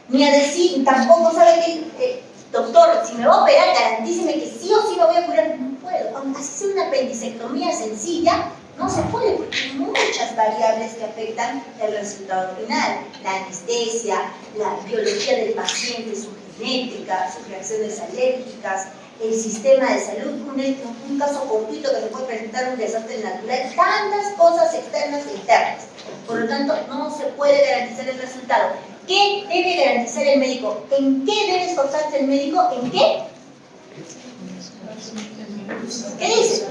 Ni a decir, tampoco sabe que, doctor, si me va a operar, garantíceme que sí o sí me voy a curar. No puedo. Aunque así sea una apendicectomía sencilla, no se puede porque hay muchas variables que afectan el resultado final. La anestesia, la biología del paciente, su genética, sus reacciones alérgicas, el sistema de salud, un caso fortuito que se puede presentar un desastre natural, tantas cosas externas e internas. Por lo tanto, no se puede garantizar el resultado. ¿Qué debe garantizar el médico? ¿En qué debe esforzarse el médico? ¿En qué? ¿Qué dice?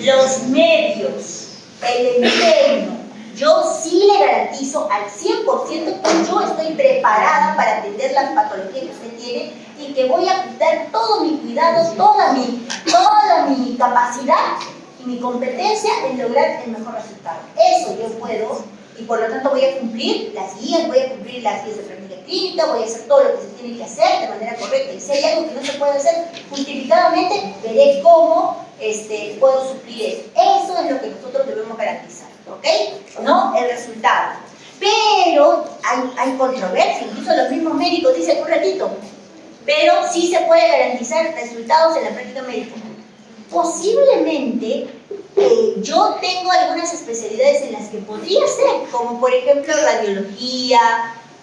Los medios, el empeño. Yo sí le garantizo al 100% que yo estoy preparada para atender las patologías que usted tiene y que voy a dar todo mi cuidado, toda mi capacidad y mi competencia en lograr el mejor resultado. Eso yo puedo, y por lo tanto voy a cumplir las guías de práctica clínica, voy a hacer todo lo que se tiene que hacer de manera correcta. Y si hay algo que no se puede hacer justificadamente, veré cómo puedo suplir eso. Eso es lo que nosotros debemos garantizar, ¿ok? No el resultado. Pero hay controversia, incluso los mismos médicos dicen un ratito, pero sí se puede garantizar resultados en la práctica médica. Posiblemente yo tengo algunas especialidades en las que podría ser, como por ejemplo radiología,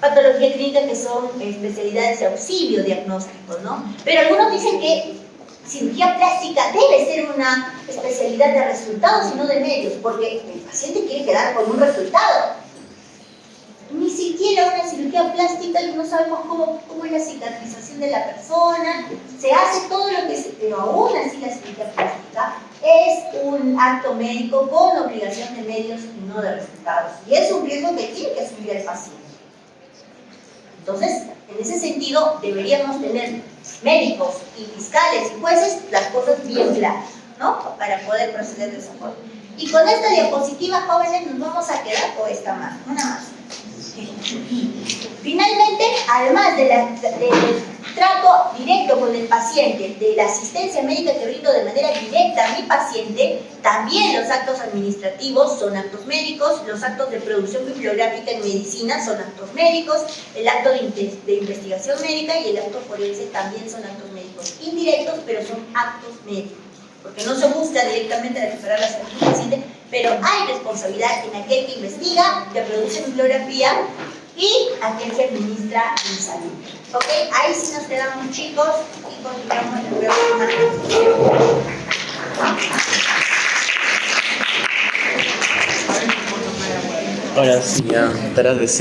patología clínica, que son especialidades de auxilio diagnóstico, ¿no? Pero algunos dicen que cirugía plástica debe ser una especialidad de resultados y no de medios, porque el paciente quiere quedar con un resultado. Ni siquiera una cirugía plástica, no sabemos cómo es la cicatrización de la persona, se hace todo lo que se, pero aún así la cirugía plástica es un acto médico con obligación de medios y no de resultados. Y es un riesgo que tiene que asumir el paciente. Entonces, en ese sentido, deberíamos tener médicos y fiscales y jueces las cosas bien claras, ¿no? Para poder proceder de esa forma. Y con esta diapositiva, jóvenes, nos vamos a quedar con esta más, una más. Finalmente, además del trato directo con el paciente, de la asistencia médica que brindo de manera directa a mi paciente, también los actos administrativos son actos médicos, los actos de producción bibliográfica en medicina son actos médicos, el acto de investigación médica y el acto forense también son actos médicos indirectos, pero son actos médicos, porque no se busca directamente recuperar la salud del paciente, pero hay responsabilidad en aquel que investiga, que produce bibliografía y aquel que administra en salud. ¿Ok? Ahí sí nos quedamos, chicos, y continuamos el próximo. Ahora sí, ya, tras de